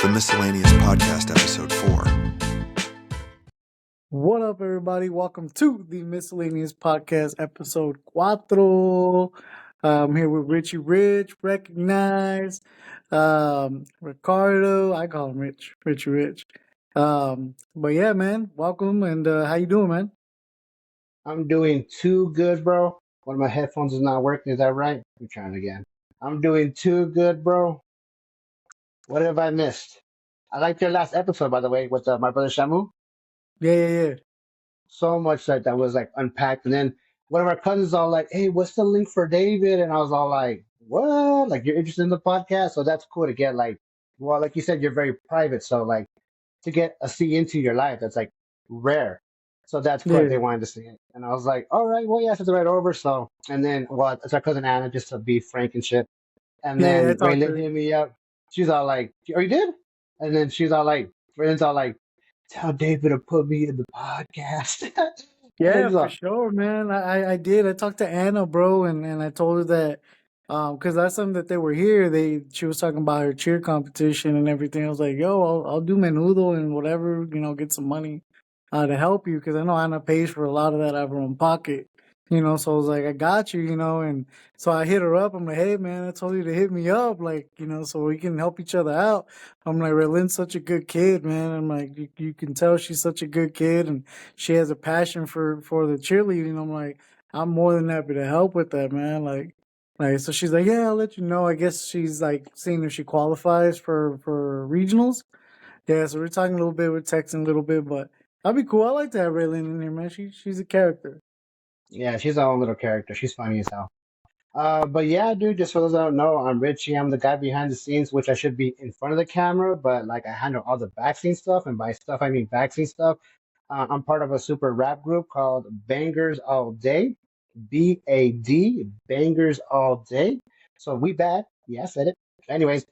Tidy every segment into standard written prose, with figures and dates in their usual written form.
the Miscellaneous Podcast, Episode 4. What up, everybody? Welcome to the Miscellaneous Podcast, Episode 4. I'm here with Richie Rich, Recognize, Ricardo. I call him Richie Rich. But yeah, man, welcome. And how you doing, man? I'm doing too good, bro. One of my headphones is not working. Is that right? I'm trying again. I'm doing too good, bro. What have I missed? I liked your last episode, by the way, with my brother Shamu. Yeah. So much that was like unpacked. And then one of our cousins all like, "Hey, what's the link for David?" And I was all like, "What? Like you're interested in the podcast?" So that's cool to get well, like you said, you're very private. So like to get a see into your life, that's like rare. So that's cool that Yeah. they wanted to see it. And I was like, all right, well, yeah, it's right over. So, and then, well, it's our cousin Anna, just to be frank and shit. And Yeah, I then talked to Raylan her. hit me up. She's all like, oh, you did? And then she's all like, Raylan's all like, tell David to put me in the podcast. And Yeah, he's for like, sure, man. I did. I talked to Anna, bro, and I told her that because last time that they were here, she was talking about her cheer competition and everything. I was like, yo, I'll do menudo and whatever, get some money to help you because I know Anna pays for a lot of that out of her own pocket. So I was like, I got you, and so I hit her up. I'm like, hey, man, I told you to hit me up, like, so we can help each other out. I'm like, Rylin's such a good kid, man. I'm like, you can tell she's such a good kid, and she has a passion for the cheerleading. I'm like, I'm more than happy to help with that, man. Like so she's like, yeah, I'll let you know. I guess she's like seeing if she qualifies for regionals. Yeah, so we're talking a little bit, we're texting a little bit, but that'd be cool. I like to have Raylan in here, man. She's a character. yeah, she's her own little character. She's funny as hell. But yeah, dude, just for those that don't know, I'm Richie. I'm the guy behind the scenes, which I should be in front of the camera, but like I handle all the backscene stuff, and by stuff I mean backscene stuff. I'm part of a super rap group called Bangers All Day, BAD, Bangers All Day. So we bad, yeah, I said it. Anyways,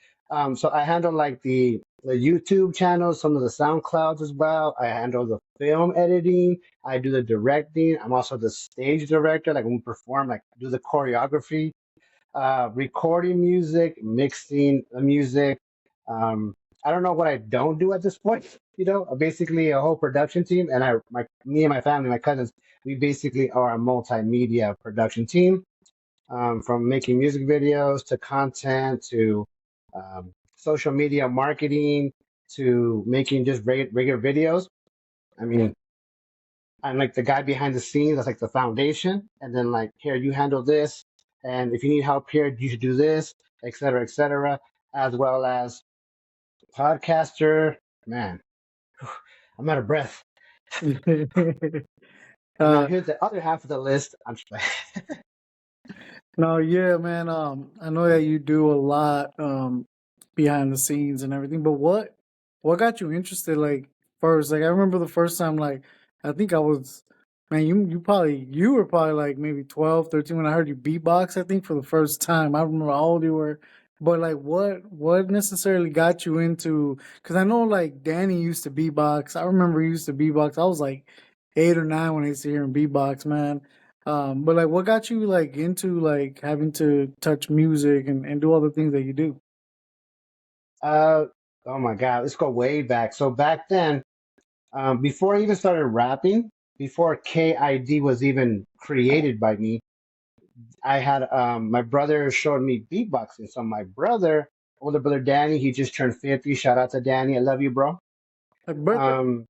so I handle like the YouTube channels, some of the SoundClouds as well. I handle the film editing. I do the directing. I'm also the stage director. Like when we perform, like do the choreography, recording music, mixing the music. I don't know what I don't do at this point. Basically a whole production team, and me and my family, my cousins, we basically are a multimedia production team. From making music videos to content to social media marketing to making just regular videos. I mean, I'm like the guy behind the scenes. That's like the foundation. And then like, here, you handle this. And if you need help here, you should do this, et cetera, as well as podcaster. Man, I'm out of breath. And now uh, here's the other half of the list. I'm just like, no, yeah, man. I know that you do a lot behind the scenes and everything, but what got you interested? Like first, like I remember the first time, like I think I was, man, you were probably like maybe 12, 13 when I heard you beatbox. I think for the first time, I remember how old you were. But like, what necessarily got you into? Because I know like Danny used to beatbox. I remember he used to beatbox. I was like 8 or 9 when I used to hear him beatbox, man. But like, what got you like into like having to touch music and do all the things that you do? uh, oh my God, let's go way back. So back then, before I even started rapping, before KID was even created by me, I had my brother showed me beatboxing. So my older brother Danny, he just turned 50. Shout out to Danny. I love you, bro. Like birthday. Um,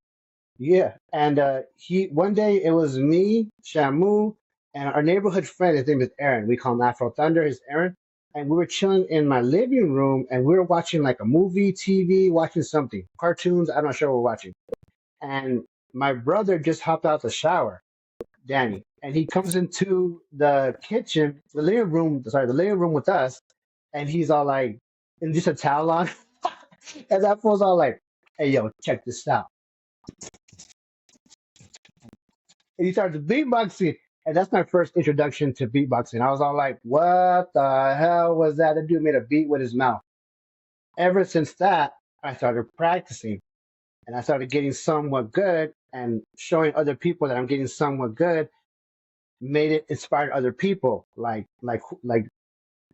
yeah. And he one day it was me, Shamu, and our neighborhood friend, his name is Aaron. We call him Afro Thunder, his Aaron. And we were chilling in my living room and we were watching like a movie, TV, watching something, cartoons. I'm not sure what we're watching. And my brother just hopped out the shower, Danny, and he comes into the kitchen, the living room with us, and he's all like, and just a towel on, and that fool's all like, "Hey, yo, check this out," and he started beatboxing, and that's my first introduction to beatboxing. I was all like, "What the hell was that?" The dude made a beat with his mouth. Ever since that, I started practicing, and I started getting somewhat good, and showing other people that I'm getting somewhat good made it inspire other people, like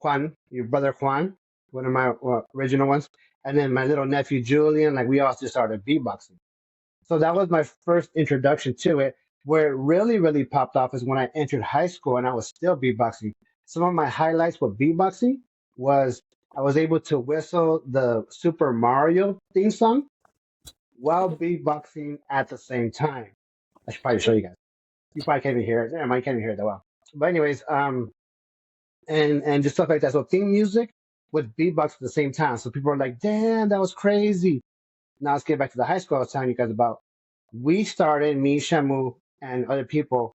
Juan, your brother Juan, one of my original ones, and then my little nephew Julian, like we all just started beatboxing. So that was my first introduction to it. Where it really, really popped off is when I entered high school and I was still beatboxing. Some of my highlights with beatboxing was I was able to whistle the Super Mario theme song while beatboxing at the same time. I should probably show you guys. You probably can't even hear it. Yeah, I can't even hear it that well. But anyways, and just stuff like that. So theme music with beatbox at the same time. So people are like, "Damn, that was crazy." Now let's get back to the high school I was telling you guys about. We started, me, Shamu, and other people,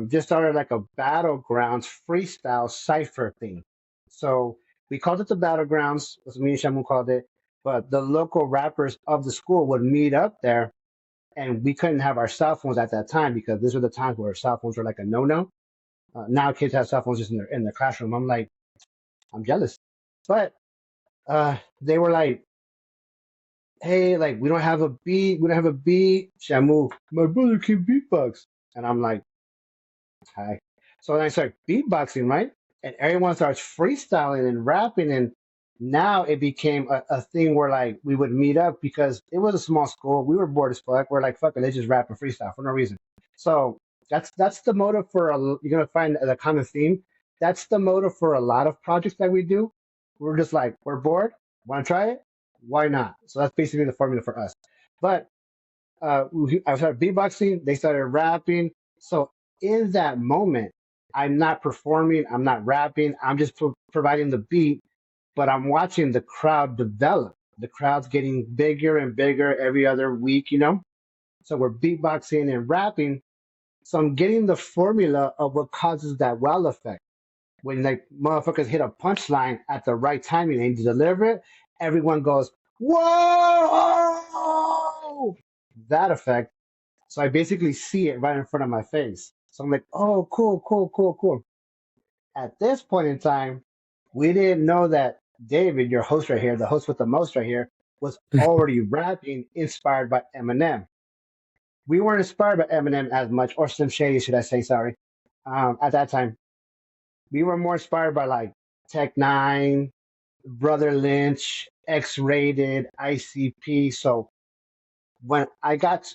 just started like a battlegrounds freestyle cipher thing. So we called it the battlegrounds. That's what me and Shamu called it. But the local rappers of the school would meet up there, and we couldn't have our cell phones at that time because these were the times where cell phones were like a no-no. Now kids have cell phones just in their classroom. I'm like, I'm jealous. But they were like, hey, like we don't have a beat, we don't have a beat. Shamu, my brother can beatbox, and I'm like, hi. So then I start beatboxing, right? And everyone starts freestyling and rapping, and now it became a thing where like we would meet up because it was a small school. We were bored as fuck. We're like, fuck it, let's just rap and freestyle for no reason. So that's the motive for you're gonna find the common theme. That's the motive for a lot of projects that we do. We're just like, we're bored, want to try it? Why not? So that's basically the formula for us. But I started beatboxing, they started rapping. So in that moment, I'm not performing, I'm not rapping, I'm just providing the beat, but I'm watching the crowd develop. The crowd's getting bigger and bigger every other week, you know? So we're beatboxing and rapping. So I'm getting the formula of what causes that wow effect. When like motherfuckers hit a punchline at the right timing and deliver it, everyone goes, whoa! That effect. So I basically see it right in front of my face. So I'm like, oh, cool, cool, cool, cool. At this point in time, we didn't know that David, your host right here, the host with the most right here, was already rapping inspired by Eminem. We weren't inspired by Eminem as much, or Slim Shady, should I say, sorry, at that time. We were more inspired by like Tech Nine, Brother Lynch, X Rated, ICP. So when I got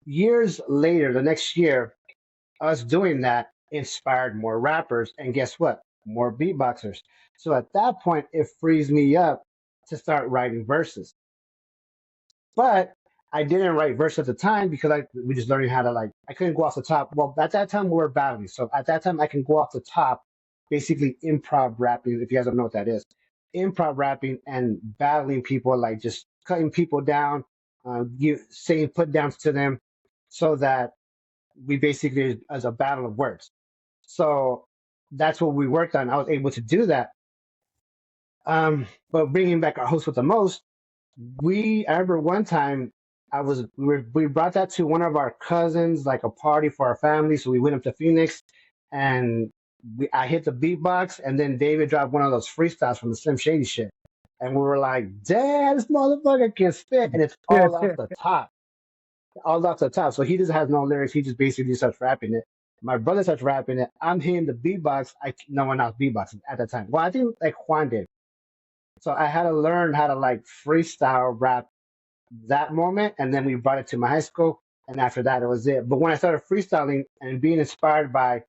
years later, the next year, us doing that inspired more rappers. And guess what? More beatboxers. So at that point, it frees me up to start writing verses. But I didn't write verse at the time because we just learning how to like I couldn't go off the top. Well, at that time we were battling, so at that time I can go off the top, basically improv rapping. If you guys don't know what that is, improv rapping and battling people, like just cutting people down, saying put downs to them, so that we basically as a battle of words. So that's what we worked on. I was able to do that. But bringing back our host with the most, I remember one time we brought that to one of our cousins, like a party for our family. So we went up to Phoenix, and I hit the beatbox, and then David dropped one of those freestyles from the Slim Shady shit, and we were like, "Damn, this motherfucker can spit!" And it's Yeah, all off the top, all off the top. So he just has no lyrics. He just basically starts rapping it. My brother starts rapping it. I'm hitting the beatbox. No one else beatboxing at that time. Well, I think like Juan did. So I had to learn how to like freestyle rap that moment, and then we brought it to my high school, and after that it was it. But when I started freestyling and being inspired by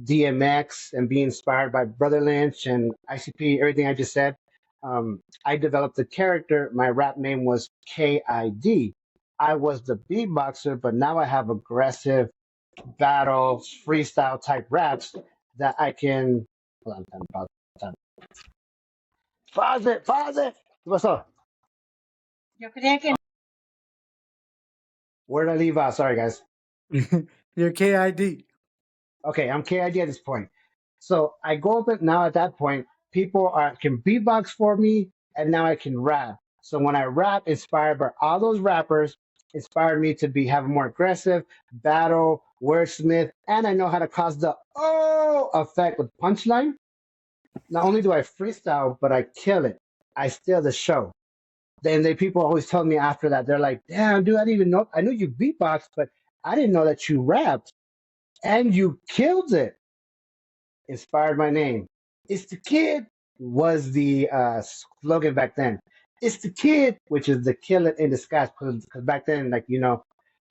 DMX and being inspired by Brother Lynch and ICP, everything I just said, I developed a character. My rap name was KID. I was the beatboxer, but now I have aggressive battle freestyle type raps that I can. Hold on, time. Pause it. What's up? Where did I leave out? Sorry, guys. your KID. Okay, I'm KID at this point. So I go up now at that point, people can beatbox for me, and now I can rap. So when I rap, inspired by all those rappers, inspired me to be have more aggressive, battle, wordsmith, and I know how to cause the oh effect with punchline. Not only do I freestyle, but I kill it. I steal the show. Then they people always tell me after that, they're like, damn, dude, I didn't even know I knew you beatbox, but I didn't know that you rapped and you killed it. Inspired my name. It's the kid was the slogan back then. it's the kid, which is the killer in disguise. Because back then, like,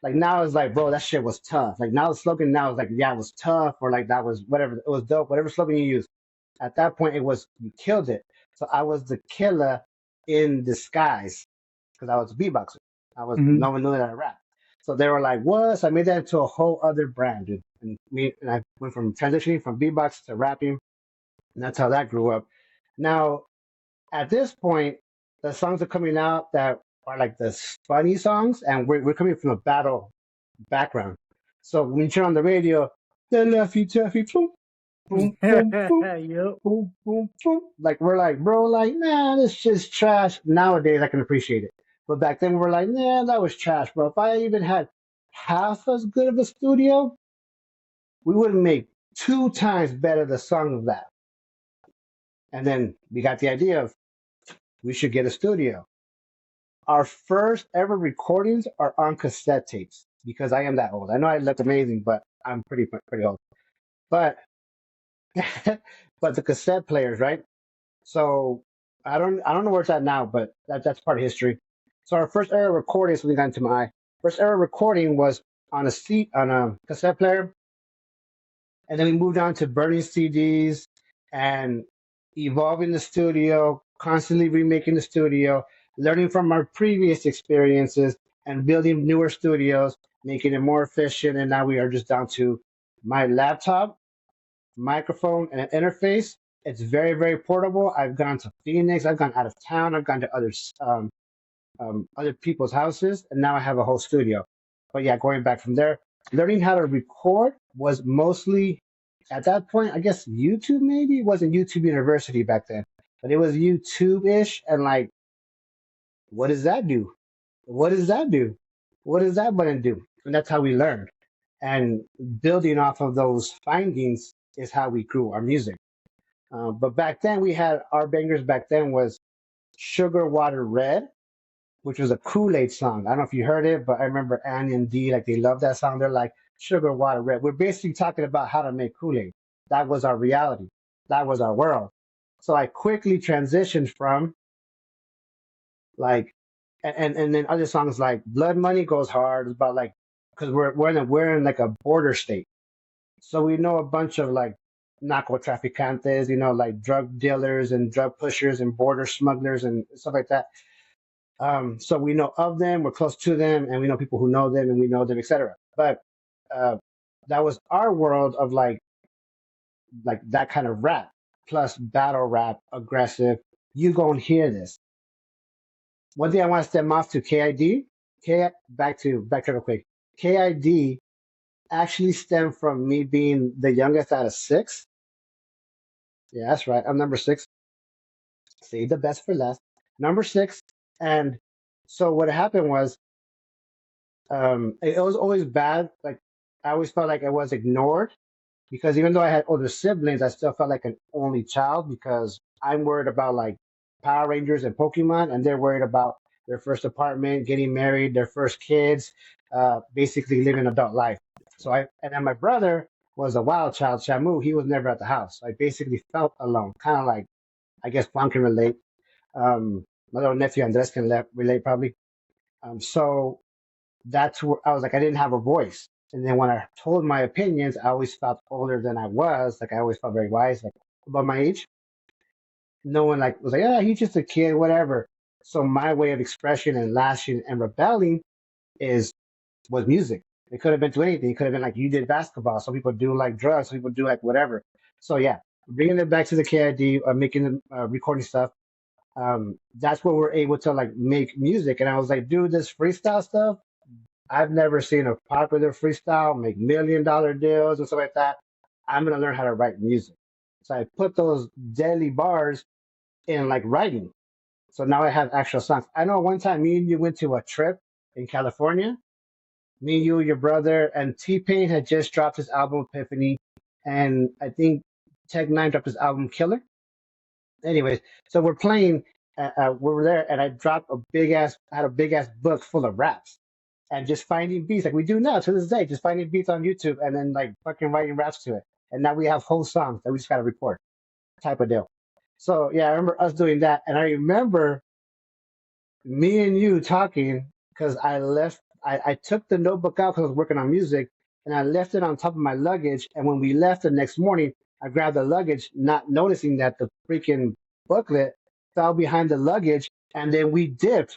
like now it's like, bro, that shit was tough. Like now the slogan now is like, yeah, it was tough, or like that was whatever, it was dope, whatever slogan you use. At that point, it was you killed it. So I was the killer in disguise because I was a beatboxer. Hmm. No one knew that I rap. So they were like, "What?" So I made that into a whole other brand, dude. And I went from transitioning from beatbox to rapping, and that's how that grew up. Now at this point, the songs are coming out that are like the funny songs, and we're coming from a battle background. So when you turn on the radio, the lefty taffy, boom, boom, boom, boom, Yep. boom, boom, boom. Like we're like, bro, like, nah, this just trash. Nowadays, I can appreciate it, but back then we're like, nah, that was trash, bro. If I even had half as good of a studio, we would make 2 times better the song of that. And then we got the idea of we should get a studio. Our first ever recordings are on cassette tapes because I am that old. I know I look amazing, but I'm pretty old. But but the cassette players, right? So I don't know where it's at now, but that's part of history. So our first era recording, something got into my eye. First era recording was on a cassette player, and then we moved on to burning CDs and evolving the studio, constantly remaking the studio, learning from our previous experiences, and building newer studios, making it more efficient. And now we are just down to my laptop, microphone, and an interface. It's very, very portable. I've gone to Phoenix. I've gone out of town. I've gone to other people's houses, and now I have a whole studio. But yeah, going back from there, learning how to record was mostly at that point, I guess YouTube maybe. It wasn't YouTube University back then, but it was YouTube ish. And like, what does that do? What does that do? What does that button do? And that's how we learned. And building off of those findings is how we grew our music. But back then, we had our bangers. Back then was Sugar Water Red, which was a Kool-Aid song. I don't know if you heard it, but I remember Annie and Dee, like they love that song. They're like, Sugar Water Red. We're basically talking about how to make Kool-Aid. That was our reality. That was our world. So I quickly transitioned from like, and then other songs like Blood Money goes hard. It's about like, because we're in like a border state. So we know a bunch of like narcotraficantes, like drug dealers and drug pushers and border smugglers and stuff like that. So we know of them, we're close to them, and we know people who know them, and we know them, etc. But uh, that was our world of like that kind of rap plus battle rap, aggressive. You gonna hear this. One thing I want to stem off to KID. Back to real quick. KID actually stemmed from me being the youngest out of six. Yeah, that's right. I'm number six. Save the best for last. Number six. And so what happened was it was always bad. Like I always felt like I was ignored because even though I had older siblings, I still felt like an only child because I'm worried about like Power Rangers and Pokemon, and they're worried about their first apartment, getting married, their first kids, basically living adult life. And then my brother was a wild child, Shamu. He was never at the house. So I basically felt alone, kind of like I guess Juan can relate. My little nephew Andres can relate probably. So that's where I was like, I didn't have a voice. And then when I told my opinions, I always felt older than I was. Like I always felt very wise, like about my age. No one like was like, yeah, he's just a kid, whatever. So my way of expression and lashing and rebelling is was music. It could have been to anything. It could have been like you did basketball. Some people do like drugs. Some people do like whatever. So yeah, bringing it back to the KID, making the recording stuff. That's where we're able to like make music. And I was like, dude, this freestyle stuff, I've never seen a popular freestyle make $1 million deals and stuff like that. I'm gonna learn how to write music. So I put those deadly bars in like writing. So now I have actual songs. I know one time me and you went to a trip in California. Me, you, your brother, and T Pain had just dropped his album Epiphany, and I think Tech Nine dropped his album Killer. Anyways, so we're playing. We were there, and I had a big ass book full of raps and just finding beats like we do now to this day, just finding beats on YouTube and then like fucking writing raps to it. And now we have whole songs that we just got to record type of deal. So yeah, I remember us doing that. And I remember me and you talking because I took the notebook out because I was working on music and I left it on top of my luggage. And when we left the next morning, I grabbed the luggage, not noticing that the freaking booklet fell behind the luggage and then we dipped.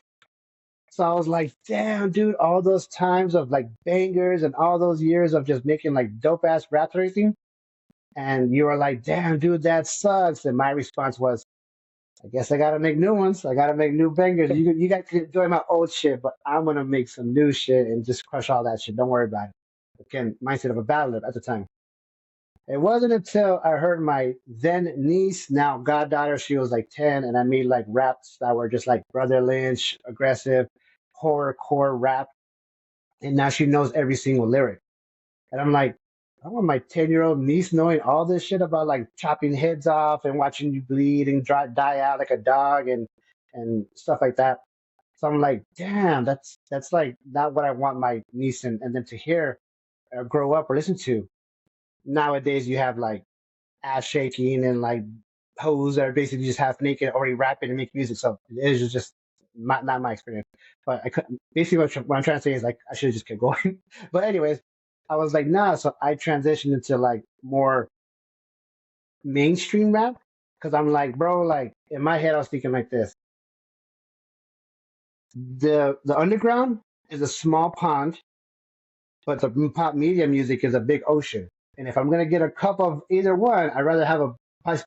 So I was like, damn, dude, all those times of like bangers and all those years of just making like dope ass rap and everything. And you were like, damn, dude, that sucks. And my response was, I guess I gotta make new ones. I gotta make new bangers. You guys can enjoy my old shit, but I'm gonna make some new shit and just crush all that shit. Don't worry about it. Again, mindset of a battler at the time. It wasn't until I heard my then niece, now goddaughter, she was like 10, and I made like raps that were just like Brother Lynch, aggressive, horrorcore rap, and now she knows every single lyric. And I'm like, I want my 10-year-old niece knowing all this shit about like chopping heads off and watching you bleed and die out like a dog and stuff like that. So I'm like, damn, that's like not what I want my niece and them to hear, grow up or listen to. Nowadays, you have like ass shaking and like hoes that are basically just half naked, already rapping and making music. So it is just not my experience. But I couldn't. Basically, what I'm trying to say is like I should have just kept going. But anyways, I was like, nah. So I transitioned into like more mainstream rap because I'm like, bro, like in my head, I was thinking like this: the underground is a small pond, but the pop media music is a big ocean. And if I'm gonna get a cup of either one, I'd rather have a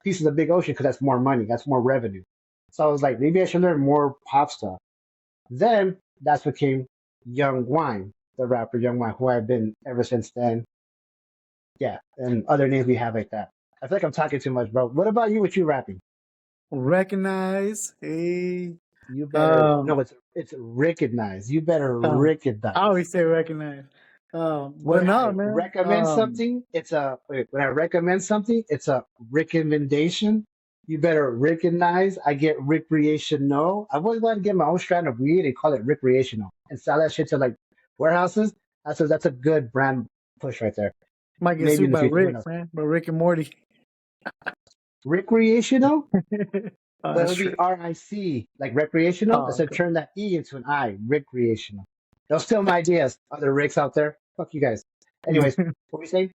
piece of the big ocean because that's more money, that's more revenue. So I was like, maybe I should learn more pop stuff. Then that's what came Young Wine, the rapper Young Wine, who I've been ever since then. Yeah, and other names we have like that. I feel like I'm talking too much, bro. What about you? What you rapping? Recognize, hey, You better um, no, it's recognize. You better um, I recognize. always say recognize. But When no, I man. recommend something, when I recommend something, it's a recommendation. You better recognize. I get recreational. I always want to get my own strand of weed and call it recreational and sell that shit to like warehouses. That's a good brand push right there. Might get Maybe in sued the by future, who Rick, knows? man. By Rick and Morty. Recreational, but it That's would be true. RIC, like recreational. Oh, Instead, okay. turn that E into an I. Recreational. They'll steal my ideas. Other Ricks out there. Fuck you guys. Anyways, what we say?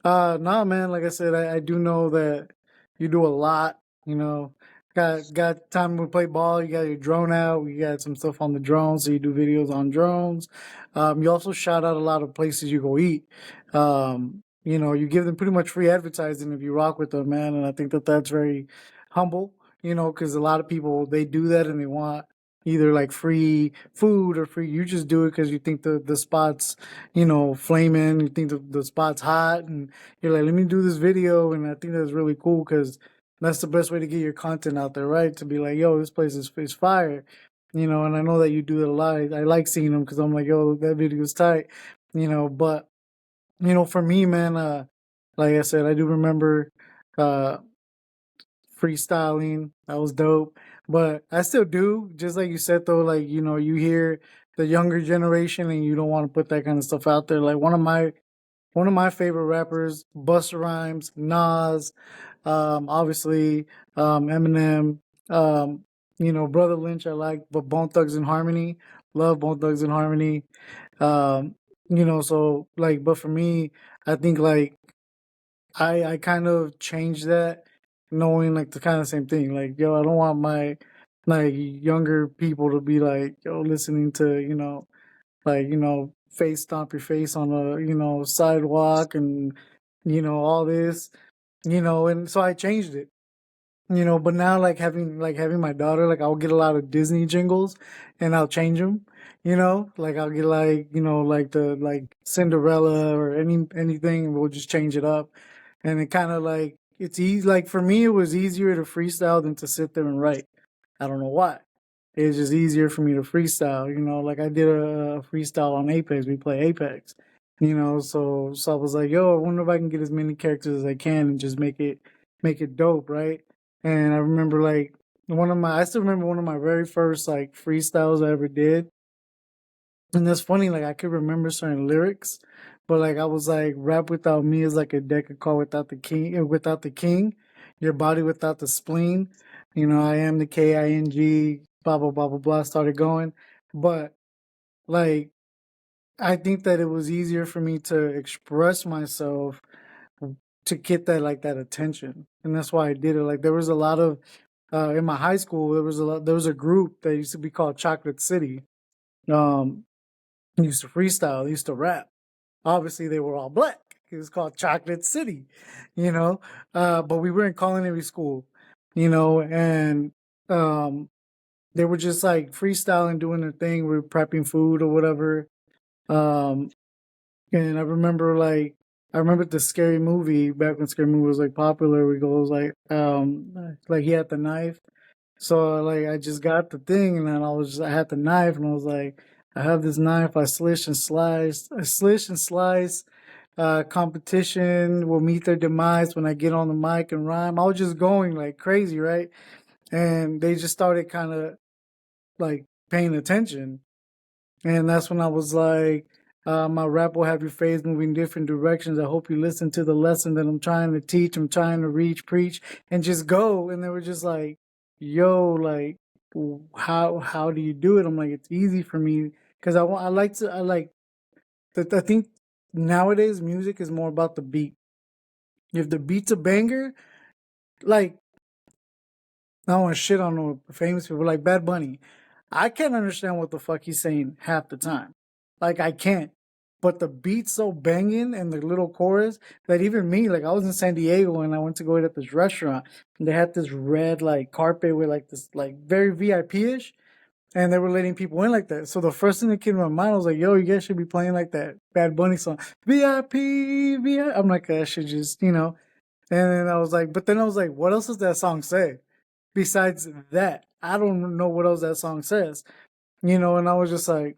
No, man. Like I said, I do know that you do a lot. You know, got time to play ball. You got your drone out. You got some stuff on the drone, so you do videos on drones. You also shout out a lot of places you go eat. You know, you give them pretty much free advertising if you rock with them, man. And I think that that's very humble. You know, because a lot of people they do that and they want either like free food or free. You just do it because you think the spot's flaming. You think the spot's hot, and you're like, let me do this video. And I think that's really cool because that's the best way to get your content out there, right? To be like, yo, this place is fire, and I know that you do it a lot. I like seeing them because I'm like, yo, that video's tight, but, for me, man, like I said, I do remember, uh, freestyling. That was dope. But I still do, just like you said though, like, you hear the younger generation and you don't want to put that kind of stuff out there. Like one of my favorite rappers, Busta Rhymes, Nas, obviously, Eminem, Brother Lynch I like, but Bone Thugs and Harmony, love Bone Thugs and Harmony. Um, so like, but for me, I think like I kind of changed that, knowing like the kind of same thing. Like, yo, I don't want my like younger people to be like, yo, listening to like face stomp your face on a sidewalk and all this, and so I changed it. But now like having my daughter, like I'll get a lot of Disney jingles and I'll change them. Like I'll get like like the like Cinderella or anything, and we'll just change it up. And it kind of like it's easy. Like for me, it was easier to freestyle than to sit there and write. I don't know why. It's just easier for me to freestyle. Like I did a freestyle on Apex. We play Apex. So I was like, yo, I wonder if I can get as many characters as I can and just make it dope, right? And I remember like I still remember one of my very first like freestyles I ever did. And that's funny, like I could remember certain lyrics, but like I was like, rap without me is like a deck of card without the king, your body without the spleen. I am the King, blah blah blah blah blah started going. But like I think that it was easier for me to express myself to get that like that attention, and that's why I did it. Like there was a lot of in my high school there was a group that used to be called Chocolate City. Um, used to freestyle, used to rap. Obviously, they were all black. It was called Chocolate City, you know. But we were in culinary school, you know, and um, they were just like freestyling, doing their thing. We were prepping food or whatever. Um, and I remember the Scary Movie back when Scary Movie was like popular. We goes like he had the knife. So like I just got the thing and then I had the knife and I was like, I have this knife, I slish and slice. Competition will meet their demise when I get on the mic and rhyme. I was just going like crazy, right? And they just started kind of like paying attention. And that's when I was like, my rap will have your phrase moving different directions. I hope you listen to the lesson that I'm trying to teach. I'm trying to reach, preach, and just go. And they were just like, yo, like, how do you do it? I'm like, it's easy for me because I think nowadays music is more about the beat. If the beat's a banger, like I don't want to shit on no famous people like Bad Bunny. I can't understand what the fuck he's saying half the time. Like I can't. But the beat's so banging and the little chorus that even me, like I was in San Diego and I went to go eat at this restaurant and they had this red like carpet with like this like very VIP-ish and they were letting people in like that. So the first thing that came to my mind I was like, yo, you guys should be playing like that Bad Bunny song. VIP, VIP. I'm like, that should just, you know. And then I was like, but then I was like, what else does that song say? Besides that, I don't know what else that song says, you know, and I was just like,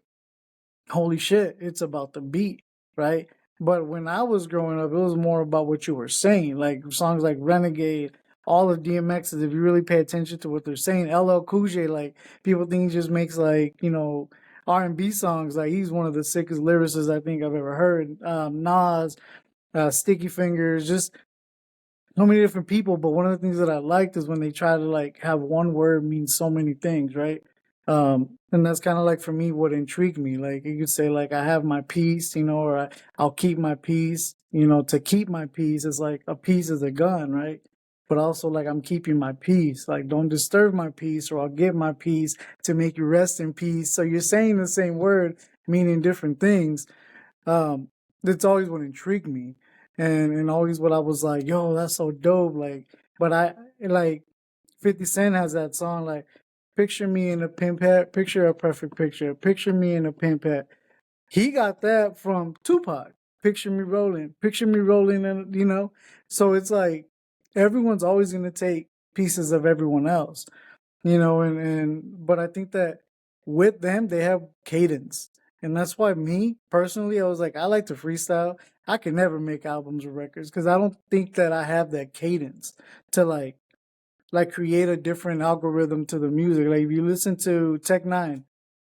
holy shit, it's about the beat, right? But when I was growing up, it was more about what you were saying, like songs like Renegade, all of DMX's, if you really pay attention to what they're saying, LL Cool J, like people think he just makes like, you know, R&B songs, like he's one of the sickest lyricists I think I've ever heard. Nas, Sticky Fingers, just so many different people, but one of the things that I liked is when they try to like have one word mean so many things, right? And that's kind of like for me what intrigued me. Like you could say like I have my peace, you know, or I'll keep my peace. You know, to keep my peace is like a peace is a gun, right? But also like I'm keeping my peace. Like don't disturb my peace, or I'll get my peace to make you rest in peace. So you're saying the same word meaning different things. um that's always what intrigued me, and always what I was like, yo, that's so dope. Like but I like 50 Cent has that song like picture me in a pimp hat, picture a perfect picture, picture me in a pimp hat. He got that from Tupac. Picture me rolling, and you know. So it's like everyone's always gonna take pieces of everyone else, you know, and but I think that with them they have cadence, and that's why me personally I was like I like to freestyle. I can never make albums or records because I don't think that I have that cadence to like create a different algorithm to the music. Like if you listen to Tech Nine,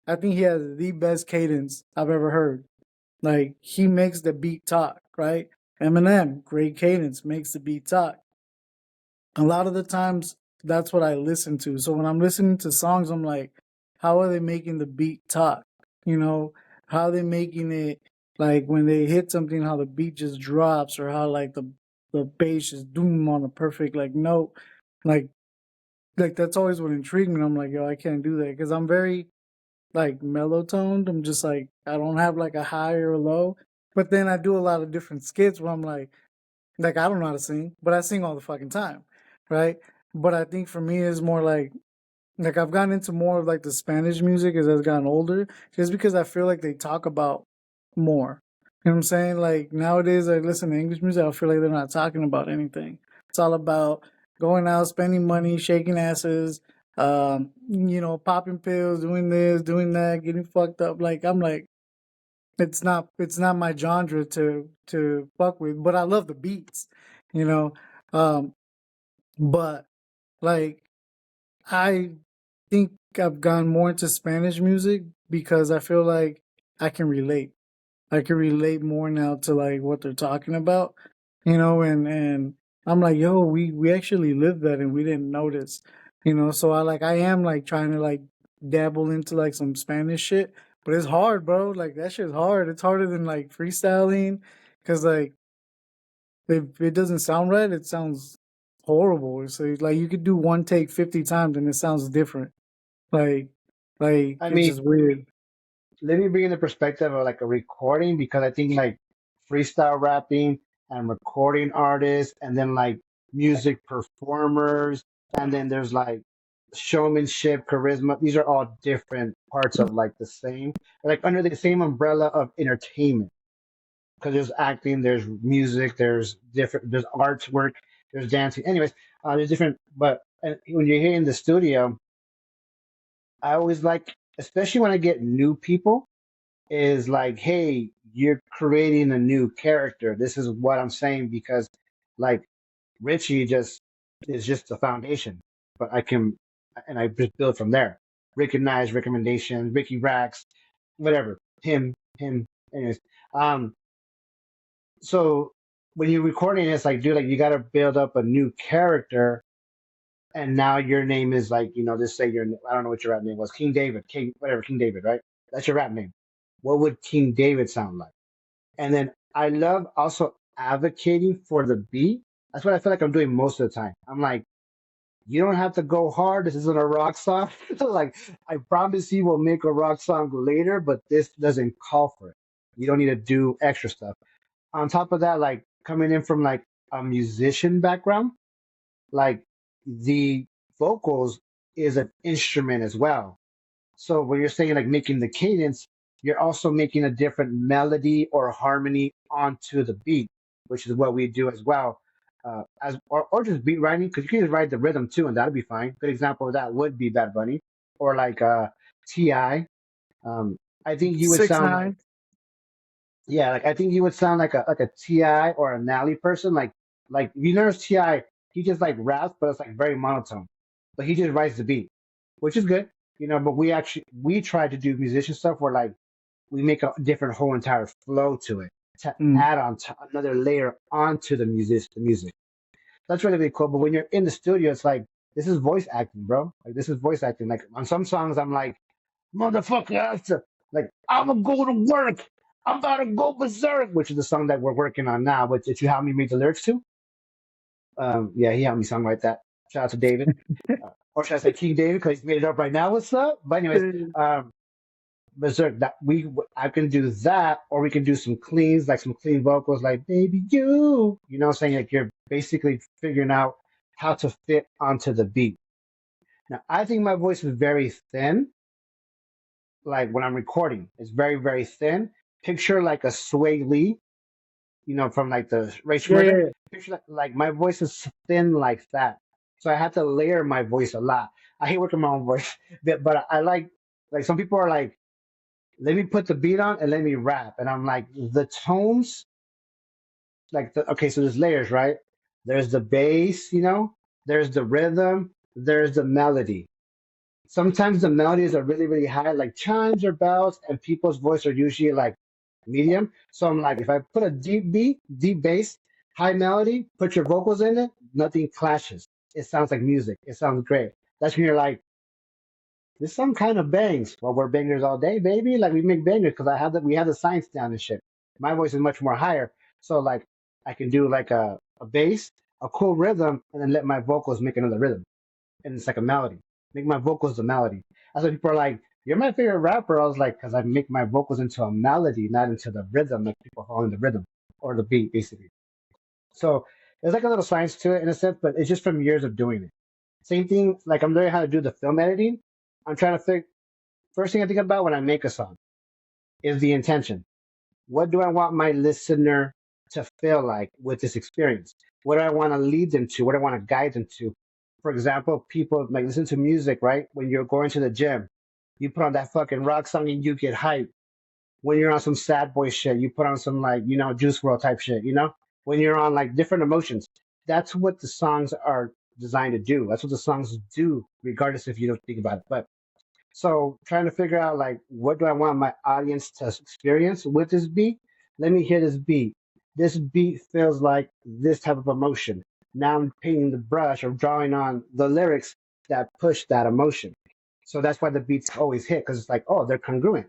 I think he has the best cadence I've ever heard. Like he makes the beat talk, right? Eminem, great cadence, makes the beat talk. A lot of the times that's what I listen to. So when I'm listening to songs, I'm like, how are they making the beat talk? You know, how are they making it like when they hit something, how the beat just drops, or how like the bass just doom on a perfect like note. Like that's always what intrigued me. And I'm like, yo, I can't do that because I'm very like mellow toned. I'm just like I don't have like a high or a low. But then I do a lot of different skits where I'm like I don't know how to sing, but I sing all the fucking time, right? But I think for me it's more like I've gotten into more of like the Spanish music as I've gotten older, just because I feel like they talk about more. You know what I'm saying? Like nowadays I listen to English music, I feel like they're not talking about anything. It's all about going out, spending money, shaking asses, you know, popping pills, doing this, doing that, getting fucked up. Like I'm like, it's not my genre to fuck with, but I love the beats, you know. Um, but like I think I've gone more into Spanish music because I feel like I can relate. I can relate more now to like what they're talking about, you know, and I'm like, yo, we actually lived that and we didn't notice, you know. So I am like trying to like dabble into like some Spanish shit. But it's hard, bro. Like that shit's hard. It's harder than like freestyling, cause like if it doesn't sound right, it sounds horrible. So like you could do one take 50 times and it sounds different. Like like I it's mean, just weird. let me bring in the perspective of like a recording because I think like freestyle rapping and recording artists and then like music performers and then there's like showmanship, charisma. These are all different parts of like the same, like under the same umbrella of entertainment. Because there's acting, there's music, there's different, there's artwork, there's dancing. Anyways, there's different. But when you're here in the studio, I always like, especially when I get new people is like, hey, you're creating a new character. This is what I'm saying because, like, Richie just is just the foundation, but I can, and I just build from there. Recognize recommendations, Ricky Rax, whatever, him. Anyways, um, so when you're recording, it's like, dude, like you got to build up a new character, and now your name is like, just say your, I don't know what your rap name was, King David, King, whatever, King David, right? That's your rap name. What would King David sound like? And then I love also advocating for the beat. That's what I feel like I'm doing most of the time. I'm like, you don't have to go hard. This isn't a rock song. Like, I promise you we'll make a rock song later, but this doesn't call for it. You don't need to do extra stuff. On top of that, like coming in from like a musician background, like the vocals is an instrument as well. So when you're saying like making the cadence, you're also making a different melody or harmony onto the beat, which is what we do as well. As or just beat writing, because you can just write the rhythm too, and that'd be fine. Good example of that would be Bad Bunny or like Ti. I think you would Six sound like nine. yeah, like I think you would sound like a Ti or a Nally person. Like if you notice Ti, he just like raps, but it's like very monotone. But he just writes the beat, which is good, But we try to do musician stuff where like we make a different whole entire flow to it to Mm. add on to another layer onto the music. That's really really cool. But when you're in the studio, it's like this is voice acting, bro. Like this is voice acting. Like on some songs, I'm like motherfucker, like I'm gonna go to work. I'm about to go berserk, which is the song that we're working on now, which that you helped me read the lyrics to. Yeah, he helped me songwrite that. Shout out to David, or should I say King David, because he's made it up right now. What's up? But anyways, berserk. That I can do that, or we can do some cleans, like some clean vocals, like "Baby You." Saying like you're basically figuring out how to fit onto the beat. Now, I think my voice is very thin, like when I'm recording. It's very, very thin. Picture like a Sway Lee, from like the Race Yeah, yeah, Murder. yeah. Picture like my voice is thin like that. So I had to layer my voice a lot. I hate working my own voice, but I like some people are like, let me put the beat on and let me rap. And I'm like, the tones, okay, so there's layers, right? There's the bass, there's the rhythm, there's the melody. Sometimes the melodies are really, really high, like chimes or bells, and people's voice are usually like medium. So I'm like, if I put a deep beat, deep bass, high melody, put your vocals in it, nothing clashes. It sounds like music. It sounds great. That's when you're like, this song kind of bangs. Well, we're bangers all day, baby. Like we make bangers because we have the science down and shit. My voice is much more higher. So like I can do like a bass, a cool rhythm, and then let my vocals make another rhythm and it's like a melody. Make my vocals a melody. That's why people are like, "You're my favorite rapper." I was like, "Cause I make my vocals into a melody, not into the rhythm, like people following the rhythm or the beat, basically." So there's like a little science to it in a sense, but it's just from years of doing it. Same thing, like I'm learning how to do the film editing. I'm trying to think. First thing I think about when I make a song is the intention. What do I want my listener to feel like with this experience? What do I want to lead them to? What do I want to guide them to? For example, people like listen to music, right? When you're going to the gym, you put on that fucking rock song and you get hyped. When you're on some sad boy shit, you put on some like, Juice World type shit. When you're on like different emotions, that's what the songs are designed to do. That's what the songs do, regardless if you don't think about it. But so trying to figure out like what do I want my audience to experience with this beat? Let me hear this beat. This beat feels like this type of emotion. Now I'm painting the brush or drawing on the lyrics that push that emotion. So that's why the beats always hit because it's like, oh, they're congruent.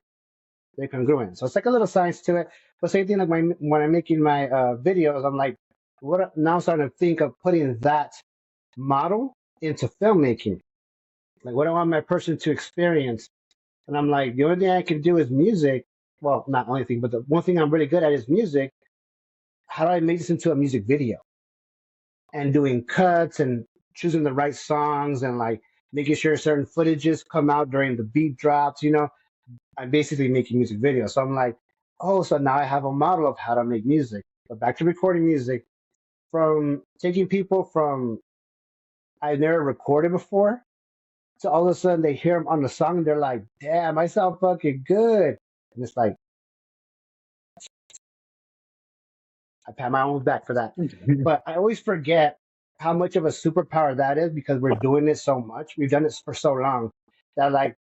They're congruent. So it's like a little science to it. But same thing like when I'm making my videos, I'm like, what? Now I'm starting to think of putting that model into filmmaking. Like, what do I want my person to experience? And I'm like, the only thing I can do is music. Well, not only thing, but the one thing I'm really good at is music. How do I make this into a music video? And doing cuts and choosing the right songs and like making sure certain footages come out during the beat drops. I'm basically making music videos. So I'm like, oh, so now I have a model of how to make music. But back to recording music, from taking people from I never recorded before to all of a sudden they hear them on the song and they're like, damn, I sound fucking good. And it's like, I pat my own back for that. But I always forget how much of a superpower that is because we're doing it so much. We've done it for so long that like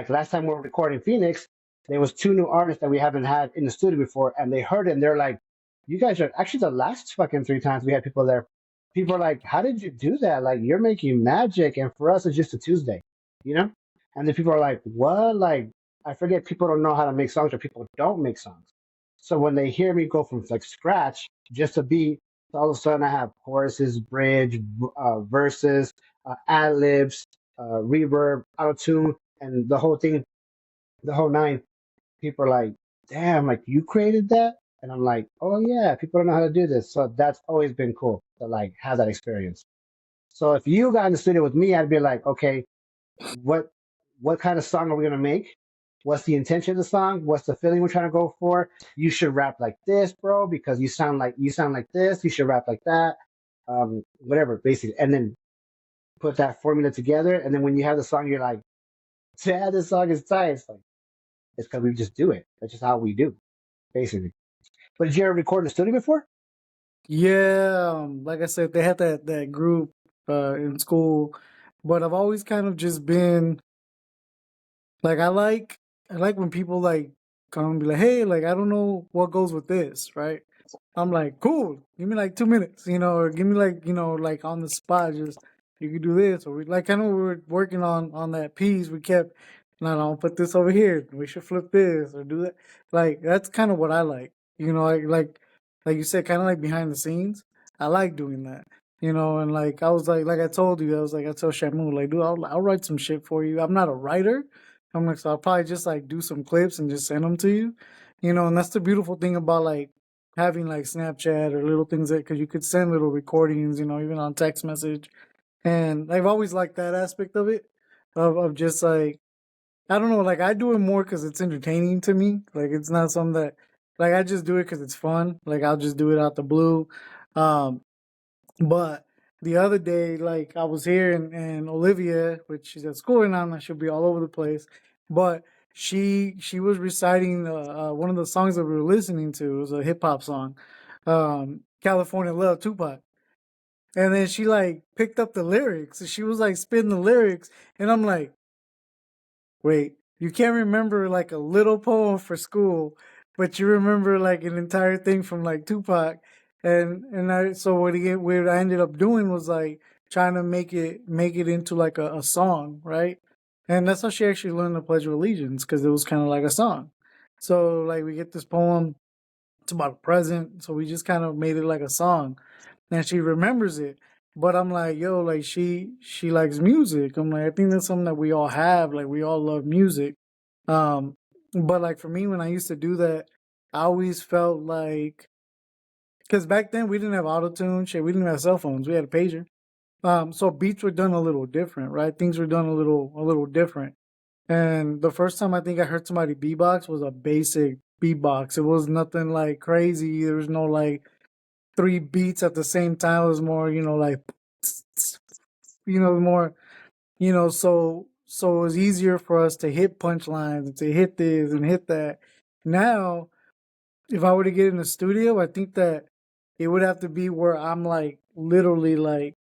last time we were recording Phoenix, there was two new artists that we haven't had in the studio before, and they heard it and they're like, "You guys are actually the last fucking three times we had people there. People are like, how did you do that? Like you're making magic, and for us it's just a Tuesday, you know." And then people are like, "What?" Like I forget people don't know how to make songs or people don't make songs. So when they hear me go from like scratch just a beat, all of a sudden I have choruses, bridge, verses, ad libs, reverb, auto tune, and the whole thing, the whole nine. People are like, damn, like you created that? And I'm like, oh yeah, people don't know how to do this. So that's always been cool to like have that experience. So if you got in the studio with me, I'd be like, okay, what what kind of song are we gonna make? What's the intention of the song? What's the feeling we're trying to go for? You should rap like this, bro, because you sound like this. You should rap like that. Whatever, basically, and then put that formula together. And then when you have the song, you're like, yeah, this song is tight. It's because we just do it. That's just how we do, basically. But did you ever record in the studio before? Yeah, like I said, they had that group in school, but I've always kind of just been like I like when people like come and be like, hey, like I don't know what goes with this, right? I'm like, cool, give me like 2 minutes, or give me like, like on the spot, just you could do this, or we like kind of we were working on that piece. We kept, no, no, put this over here. We should flip this or do that. Like that's kind of what I like, like you said, kind of like behind the scenes. I like doing that, and like I was like I told you, I was like I told Shamu, like, dude, I'll write some shit for you. I'm not a writer. I'm like, so I'll probably just like do some clips and just send them to you, and that's the beautiful thing about like having like Snapchat or little things that because you could send little recordings, even on text message. And I've always liked that aspect of it, of just like I don't know, like I do it more because it's entertaining to me. Like it's not something that like I just do it because it's fun. Like I'll just do it out the blue. Um, but the other day, like I was here and Olivia, which she's at school right now, and she'll be all over the place. But she was reciting one of the songs that we were listening to. It was a hip hop song, California Love, Tupac. And then she like picked up the lyrics, and she was like spitting the lyrics, and I'm like, wait, you can't remember like a little poem for school, but you remember like an entire thing from like Tupac. And I so what I ended up doing was like trying to make it into like a song, right? And that's how she actually learned the Pledge of Allegiance because it was kind of like a song. So like we get this poem, it's about a present, so we just kind of made it like a song, and she remembers it. But I'm like, yo, like she likes music. I'm like, I think that's something that we all have. Like we all love music. Um, but like for me, when I used to do that, I always felt like because back then we didn't have auto tune, shit. We didn't have cell phones. We had a pager. So beats were done a little different, right? Things were done a little different. And the first time I think I heard somebody beatbox was a basic beatbox. It was nothing like crazy. There was no like three beats at the same time. It was more, like, more, so it was easier for us to hit punchlines and to hit this and hit that. Now, if I were to get in the studio, I think that it would have to be where I'm like literally like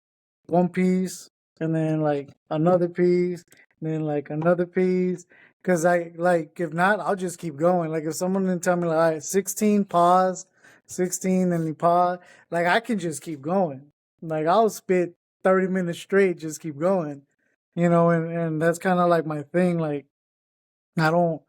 one piece and then like another piece and then like another piece. Cause I like if not, I'll just keep going. Like if someone didn't tell me like all right, 16, pause, 16, then you pause, like I can just keep going. Like I'll spit 30 minutes straight, just keep going. and that's kind of like my thing. Like, I don't.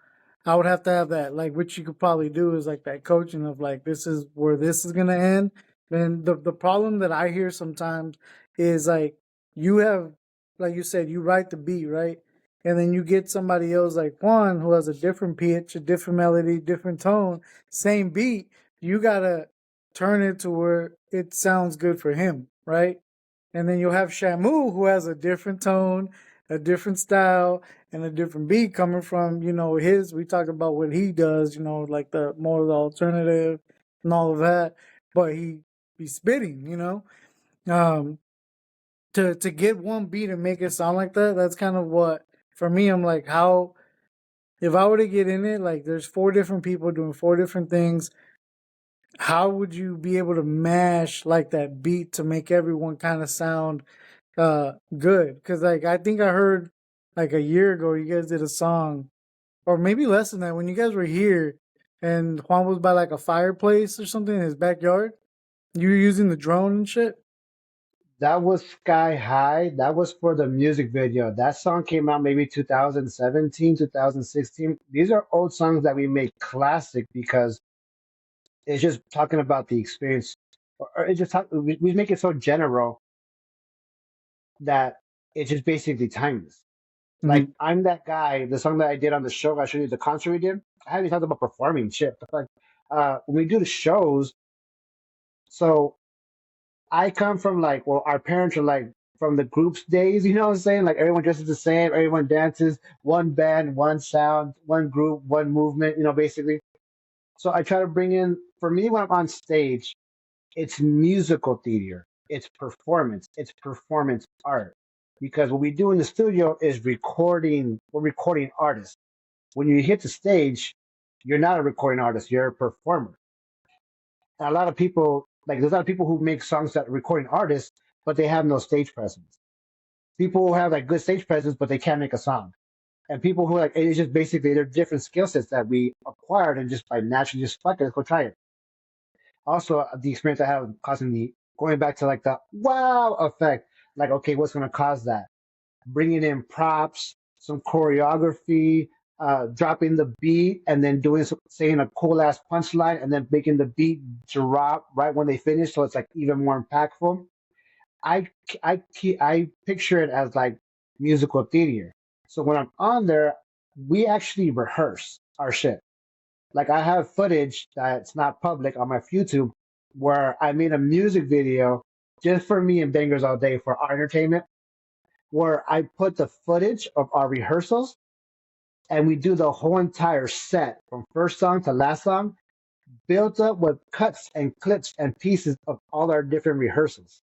I would have to have that. Like, what you could probably do is like that coaching of like, this is where this is gonna end. And the problem that I hear sometimes is like, you have, like you said, you write the beat, right? And then you get somebody else like Juan who has a different pitch, a different melody, different tone, same beat. You gotta turn it to where it sounds good for him, right? And then you'll have Shamu who has a different tone, a different style, and a different beat coming from, his. We talk about what he does, like the more of the alternative and all of that. But he's spitting, Um to get one beat and make it sound like that, that's kind of what for me, I'm like, how if I were to get in it, like there's four different people doing four different things, how would you be able to mash like that beat to make everyone kind of sound good? Because like I think I heard like a year ago you guys did a song, or maybe less than that, when you guys were here and Juan was by like a fireplace or something in his backyard. You were using the drone and shit. That was Sky High. That was for the music video. That song came out maybe 2017, 2016. These are old songs that we made classic because it's just talking about the experience, or it just we make it so general that it's just basically timeless. Like Mm-hmm. I'm that guy. The song that I did on the show, I showed you the concert we did. I haven't talked about performing shit. But like, when we do the shows, so I come from like, well, our parents are like from the groups days. You know what I'm saying? Like everyone dresses the same, everyone dances, one band, one sound, one group, one movement. Basically. So I try to bring in for me when I'm on stage. It's musical theater, it's performance art. Because what we do in the studio is recording, we're recording artists. When you hit the stage, you're not a recording artist, you're a performer. And a lot of people, like there's a lot of people who make songs that are recording artists, but they have no stage presence. People who have like good stage presence, but they can't make a song. And people who are like, it's just basically they're different skill sets that we acquired and just by naturally just fuck it, let's go try it. Also the experience I have causing me going back to like the wow effect. Like, okay, what's going to cause that? Bringing in props, some choreography, dropping the beat, and then saying a cool ass punchline, and then making the beat drop right when they finish, so it's like even more impactful. I I picture it as like musical theater. So when I'm on there, we actually rehearse our shit. Like I have footage that's not public on my YouTube where I made a music video just for me and Bangers All Day for our entertainment, where I put the footage of our rehearsals and we do the whole entire set from first song to last song, built up with cuts and clips and pieces of all our different rehearsals.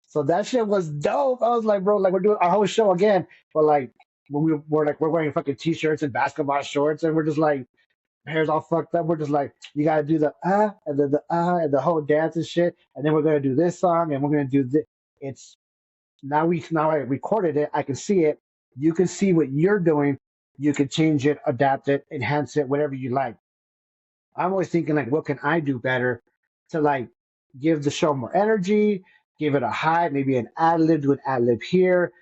So that shit was dope. I was like, bro, like we're doing our whole show again, but like when we're wearing fucking t-shirts and basketball shorts, and we're just like hair's all fucked up. We're just like, you gotta do the and then the and the whole dance and shit, and then we're gonna do this song and we're gonna do this. It's now I recorded it. I can see it. You can see what you're doing. You can change it, adapt it, enhance it, whatever you like. I'm always thinking like, what can I do better to like give the show more energy, give it a high, maybe an ad lib, do an ad lib here,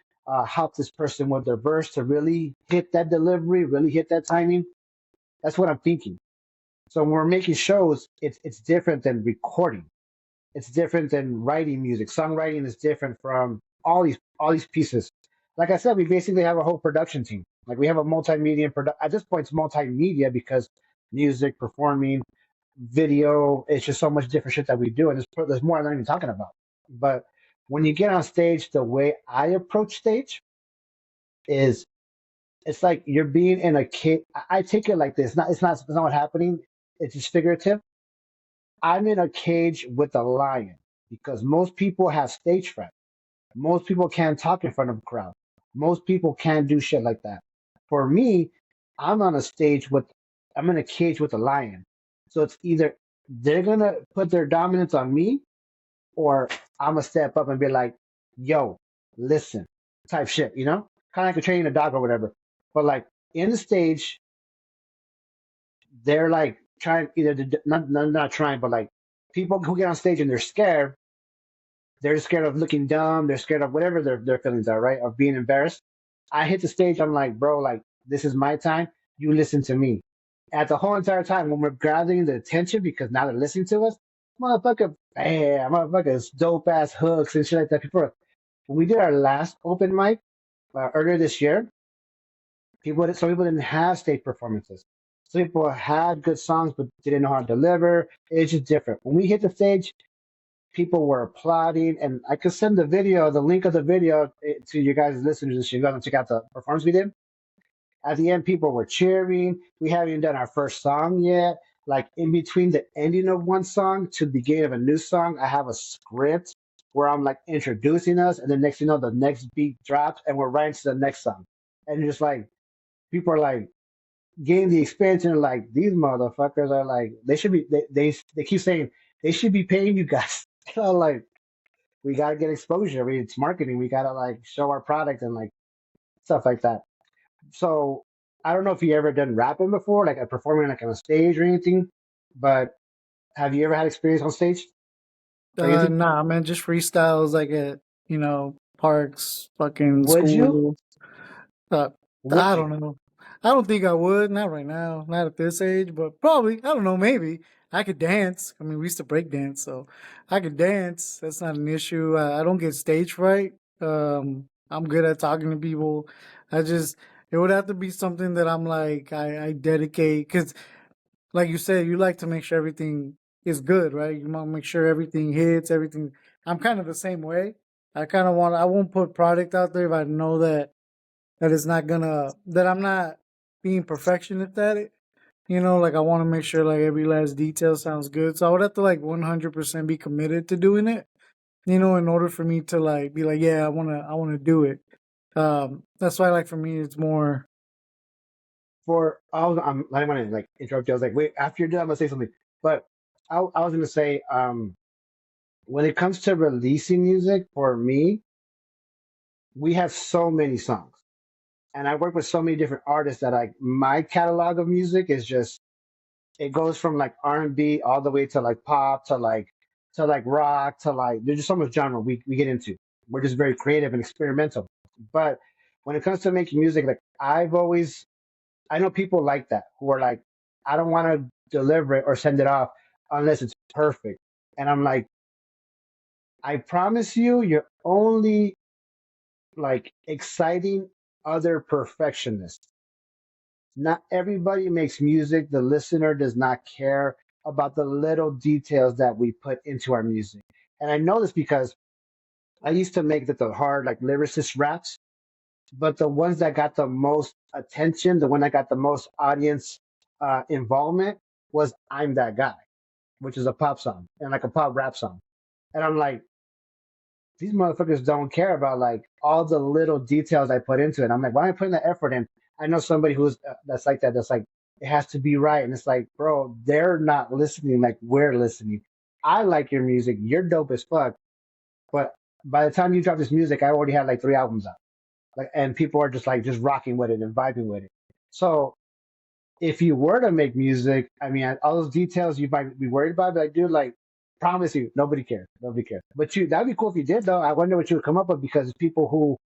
help this person with their verse to really hit that delivery, really hit that timing. That's what I'm thinking. So when we're making shows, it's different than recording. It's different than writing music. Songwriting is different from all these pieces. Like I said, we basically have a whole production team. Like we have a multimedia at this point it's multimedia because music, performing, video, it's just so much different shit that we do, and there's more I'm not even talking about. But when you get on stage, the way I approach stage is it's like you're being in a cage. I take it like this. It's not what's happening. It's just figurative. I'm in a cage with a lion because most people have stage fright. Most people can't talk in front of a crowd. Most people can't do shit like that. For me, I'm on a stage with, I'm in a cage with a lion. So it's either they're gonna put their dominance on me, or I'm gonna step up and be like, "Yo, listen," type shit. Kind of like a training a dog or whatever. But like in the stage, they're like trying either not trying, but like people who get on stage and they're scared. They're scared of looking dumb. They're scared of whatever their feelings are, right? Of being embarrassed. I hit the stage. I'm like, bro, like this is my time. You listen to me. At the whole entire time when we're gathering the attention because now they're listening to us, motherfucker, bam, motherfuckers, dope ass hooks and shit like that. People, when we did our last open mic earlier this year, some people didn't have stage performances. Some people had good songs but didn't know how to deliver. It's just different. When we hit the stage, people were applauding, and I could send the link of the video to you guys listeners if you guys want to check out the performance we did. At the end, people were cheering. We haven't even done our first song yet. Like in between the ending of one song to the beginning of a new song, I have a script where I'm like introducing us, and the next you know, the next beat drops, and we're right into the next song. And just like people are like getting the experience, and like these motherfuckers are like they should be. They keep saying they should be paying you guys. So like we gotta get exposure. I mean, it's marketing. We gotta like show our product and like stuff like that. So I don't know if you ever done rapping before, like performing like on a stage or anything, but have you ever had experience on stage or anything? Nah, man, just freestyles like at, parks, fucking Would you? school. Uh, Would I you? don't know. I don't think I would. Not right now. Not at this age. But probably. I don't know. Maybe I could dance. I mean, we used to break dance, so I could dance. That's not an issue. I don't get stage fright. I'm good at talking to people. I just it would have to be something that I'm like I dedicate because, like you said, you like to make sure everything is good, right? You want to make sure everything hits. Everything. I'm kind of the same way. I kind of want. I won't put product out there if I know that it's not gonna that I'm not being perfectionist at it. Like I want to make sure like every last detail sounds good. So I would have to like 100% be committed to doing it. In order for me to like be like, yeah, I wanna do it. That's why like for me it's more. I didn't want to like interrupt you. I was like, wait, after you're done, I'm gonna say something. But I was gonna say, when it comes to releasing music, for me, we have so many songs, and I work with so many different artists that like my catalog of music is just it goes from like R&B all the way to like pop to like rock to like there's just so much genre we get into. We're just very creative and experimental. But when it comes to making music, like I know people like that who are like, I don't want to deliver it or send it off unless it's perfect. And I'm like, I promise you, you're only like exciting other perfectionists. Not everybody makes music. The listener does not care about the little details that we put into our music. And I know this because I used to make the hard, like lyricist raps, but the ones that got the most attention, the one that got the most audience involvement was I'm That Guy, which is a pop song and like a pop rap song. And I'm like, these motherfuckers don't care about like all the little details I put into it. I'm like, why am I putting that effort in? I know somebody who's that's like that. That's like it has to be right, and it's like, bro, they're not listening like we're listening. I like your music. You're dope as fuck, but by the time you drop this music, I already had like 3 albums out. Like, and people are just like just rocking with it and vibing with it. So if you were to make music, I mean, all those details you might be worried about, but like, dude, like, promise you, nobody cares. Nobody cares. But that'd be cool if you did, though. I wonder what you would come up with because people who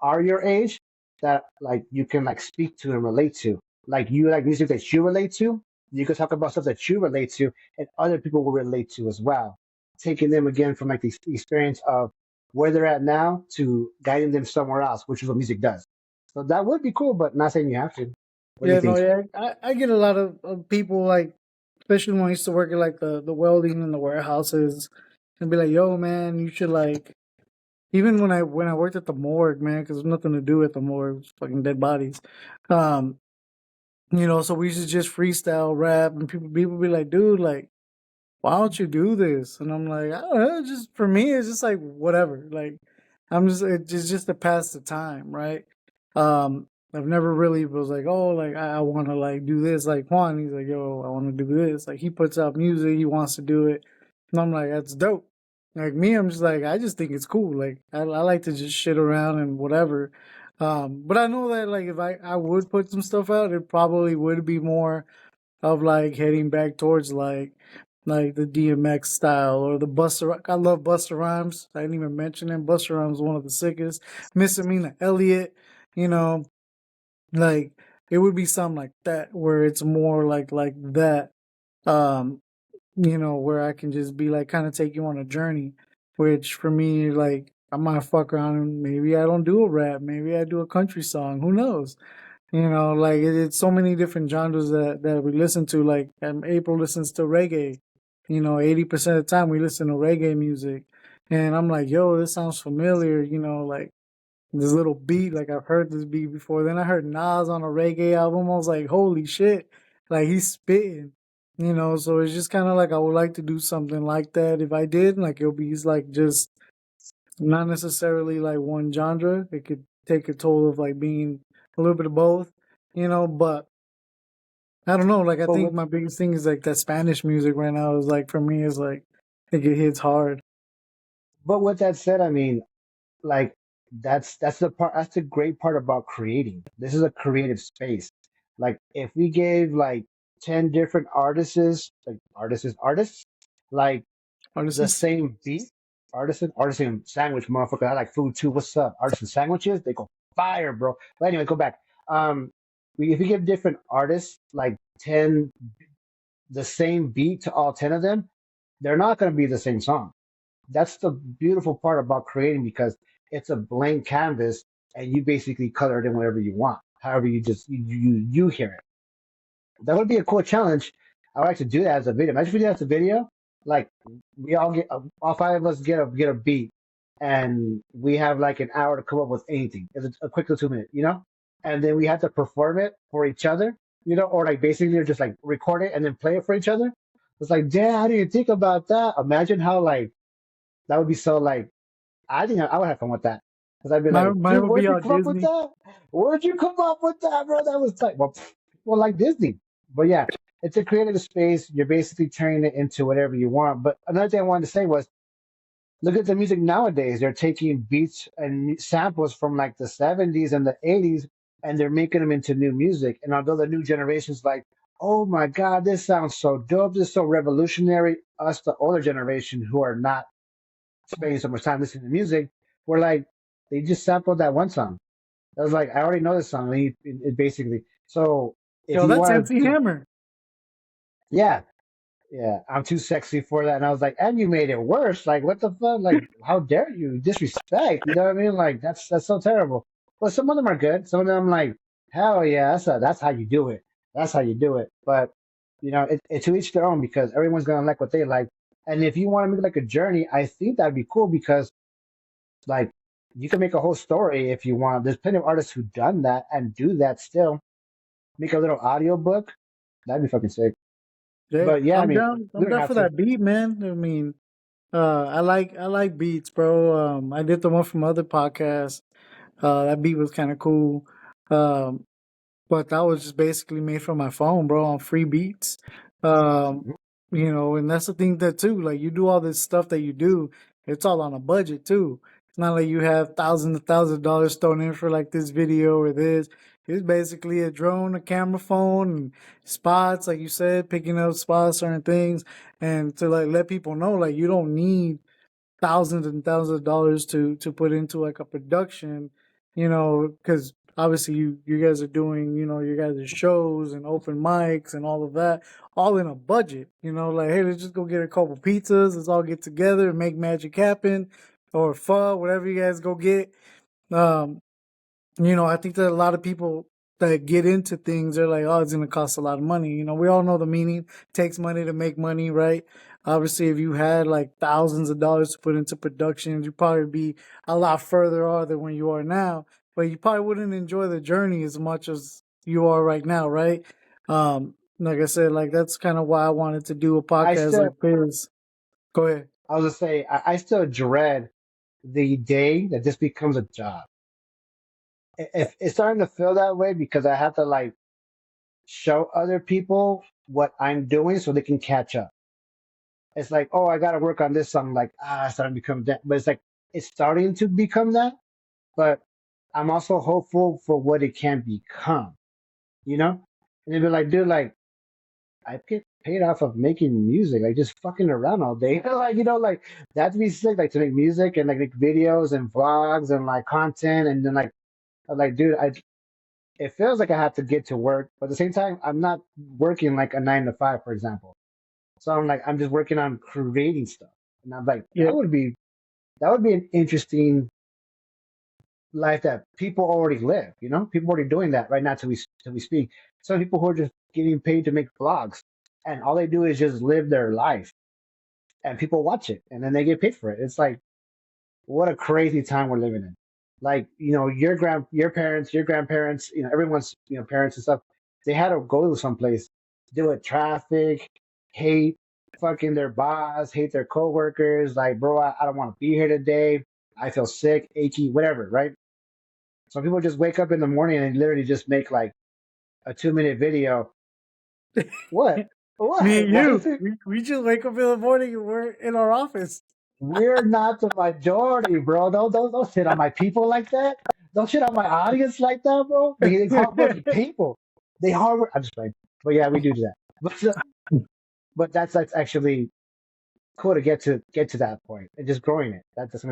are your age that like you can like speak to and relate to. Like you like music that you relate to. You can talk about stuff that you relate to, and other people will relate to as well. Taking them again from like the experience of where they're at now to guiding them somewhere else, which is what music does. So that would be cool, but not saying you have to. What do you Yeah, no, think? yeah. I get a lot of people like, especially when I used to work at like the welding in the warehouses, and be like, "Yo, man, you should like." Even when I worked at the morgue, man, because there's nothing to do at the morgue, it's fucking dead bodies. Um, so we used to just freestyle rap, and people be like, "Dude, like, why don't you do this?" And I'm like, I don't know, just for me, it's just like whatever. Like, it's just to pass the time, right? I've never really was like, oh, like I want to like do this. Like Juan, he's like, yo, I want to do this. Like he puts out music, he wants to do it, and I'm like, that's dope. Like me, I'm just like, I just think it's cool. Like I like to just shit around and whatever. But I know that like if I would put some stuff out, it probably would be more of like heading back towards like the DMX style or the Buster. I love Buster Rhymes. I didn't even mention him. Buster Rhymes is one of the sickest. Misdemeanor Elliott. you know, like it would be something like that where it's more like that. Um, where I can just be like kind of take you on a journey, which for me, like I might fuck around and maybe I don't do a rap, maybe I do a country song, who knows? Like it's so many different genres that we listen to. Like April listens to reggae. 80% of the time we listen to reggae music, and I'm like, yo, this sounds familiar. Like this little beat, like I've heard this beat before. Then I heard Nas on a reggae album. I was like, holy shit, like he's spitting. So it's just kind of like I would like to do something like that. If I did, like it'll be like just not necessarily like one genre. It could take a toll of like being a little bit of both, but I don't know. Like I But think with my biggest thing is like that Spanish music right now is like for me is like I think it hits hard. but with that said, I mean, like that's the great part about creating. This is a creative space. Like if we gave like 10 different artists like the Artists. same beat, artisan sandwich motherfucker. I like food too. What's up? Artisan sandwiches, they go fire, bro. But anyway, go back. If we give different artists like 10 the same beat to all 10 of them, they're not going to be the same song. That's the beautiful part about creating because it's a blank canvas and you basically color it in whatever you want. However, you hear it. That would be a cool challenge. I would like to do that as a video. Imagine if we do that as a video. Like we all get all five of us get a beat, and we have like an hour to come up with anything. It's a quick little 2 minute, and then we have to perform it for each other, or like basically just like record it and then play it for each other. It's like, damn, I didn't think about that. Imagine how like that would be so like I think I would have fun with that because I'd be like, Mine dude, would be where'd you all come up with Disney. that? Where'd you come up with that, bro? That was tight. Well, like Disney. But yeah, it's a creative space. You're basically turning it into whatever you want. But another thing I wanted to say was, look at the music nowadays. They're taking beats and samples from like the 70s and the 80s, and they're making them into new music. And although the new generation's like, oh my God, this sounds so dope, this is so revolutionary, us, the older generation who are not spending so much time listening to music, we're like, they just sampled that one song. I was like, I already know this song. It basically. So if Yo, you that's wanted MC to, Hammer. yeah, yeah, I'm too sexy for that. And I was like, and you made it worse. Like, what the fuck? Like, how dare you disrespect? You know what I mean? Like, that's so terrible. But some of them are good. Some of them, like, hell yeah, that's how you do it. That's how you do it. But it to each their own because everyone's gonna like what they like. And if you want to make like a journey, I think that'd be cool because like you can make a whole story if you want. There's plenty of artists who done that and do that still. Make a little audio book. That'd be fucking sick. Yeah, But yeah, I I'm mean, down. we I'm don't down have for to. that beat, man. I mean, I like beats, bro. I did the one from other podcasts. That beat was kind of cool. Um, but that was just basically made from my phone, bro, on free beats. Um, and that's the thing that too, like you do all this stuff that you do, it's all on a budget too. It's not like you have thousands of dollars thrown in for like this video or this. It's basically a drone, a camera phone, and spots, like you said, picking up spots, certain things, and to like let people know, like you don't need thousands and thousands of dollars to put into like a production, because obviously you guys are doing your guys' shows and open mics and all of that, all in a budget. Like hey, let's just go get a couple pizzas, let's all get together and make magic happen, or pho, whatever you guys go get. Um, I think that a lot of people that get into things are like, oh, it's going to cost a lot of money. We all know the meaning. It takes money to make money, right? Obviously, if you had like thousands of dollars to put into productions, you'd probably be a lot further on than when you are now. But you probably wouldn't enjoy the journey as much as you are right now, right? Like I said, like that's kind of why I wanted to do a I podcast still, like this. Go ahead. I was gonna say, I still dread the day that this becomes a job. If it's starting to feel that way because I have to like show other people what I'm doing so they can catch up. It's like, oh, I got to work on this song. Like, it's starting to become that. But it's like, it's starting to become that. But I'm also hopeful for what it can become, you know? And they'd be like, dude, like, I get paid off of making music, like just fucking around all day. Like, like that'd be sick, like to make music and like make videos and vlogs and like content and then like I'm like, dude, it feels like I have to get to work, but at the same time, I'm not working like a 9 to 5, for example. So I'm like, I'm just working on creating stuff, and I'm like, Yeah. that would be an interesting life that people already live. You know, people already doing that right now till we speak. Some people who are just getting paid to make vlogs, and all they do is just live their life, and people watch it, and then they get paid for it. It's like, what a crazy time we're living in. Like, your parents, your grandparents, everyone's, parents and stuff, they had to go to someplace, deal with traffic, hate fucking their boss, hate their coworkers, like, bro, I don't want to be here today. I feel sick, achy, whatever, right? Some people just wake up in the morning and literally just make like a 2-minute video. What? Me What? and Why you, is it? we just wake up in the morning and we're in our office. We're not the majority, bro. Don't shit on my people like that. Don't shit on my audience like that, bro. They hardworking people. They hard. I'm just playing, but yeah, we do that. But that's actually cool to get to that point and just growing it. That's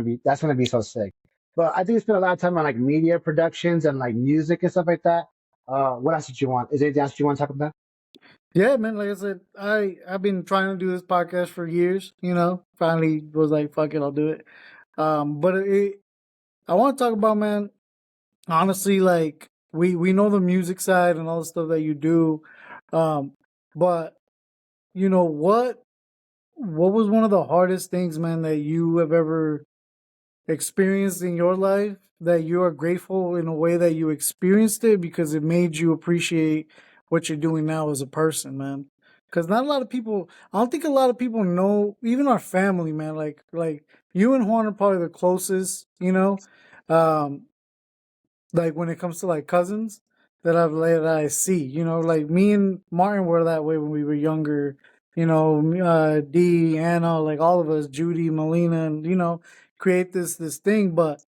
gonna be so sick. But I think we spent a lot of time on like media productions and like music and stuff like that. What else did you want? Is there anything else you want to talk about? Yeah, man. Like I said, I've been trying to do this podcast for years. Finally was like, fuck it, I'll do it. But I want to talk about, man. Honestly, like we know the music side and all the stuff that you do, um, but what was one of the hardest things, man, that you have ever experienced in your life that you are grateful in a way that you experienced it because it made you appreciate what you're doing now as a person, man. Because not a lot of people, I don't think a lot of people know, even our family, man. Like you and Juan are probably the closest, um, like when it comes to like cousins that I see. Like me and Martin were that way when we were younger. D, Anna, like all of us, Judy, Melina, and create this thing. But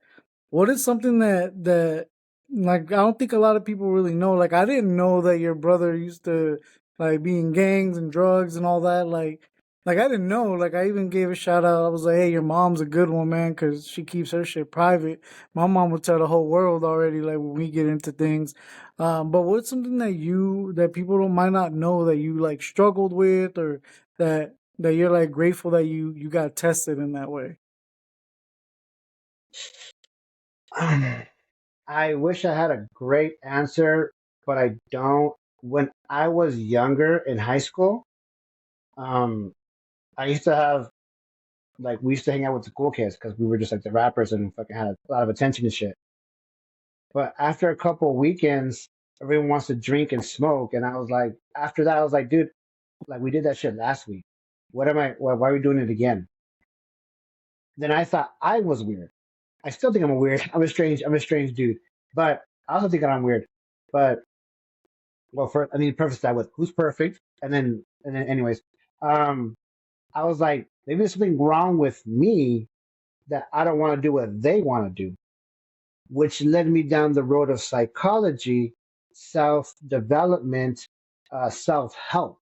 what is something that like I don't think a lot of people really know. Like I didn't know that your brother used to like be in gangs and drugs and all that. Like I didn't know. Like I even gave a shout out. I was like, "Hey, your mom's a good one, man, because she keeps her shit private." My mom would tell the whole world already. Like when we get into things, but what's something that people don't might not know that you like struggled with, or that you're like grateful that you got tested in that way? I wish I had a great answer, but I don't. When I was younger in high school, um, I used to have like we used to hang out with the cool kids because we were just like the rappers and fucking had a lot of attention and shit. But after a couple of weekends, everyone wants to drink and smoke, and I was like, after that, I was like, dude, like we did that shit last week. What am I? Why are we doing it again? Then I thought I was weird. I still think I'm a weird. I'm a strange dude. But I also think that I'm weird. But well, first, I mean, preface that with who's perfect, and then, anyways, um, I was like, maybe there's something wrong with me that I don't want to do what they want to do, which led me down the road of psychology, self development, self help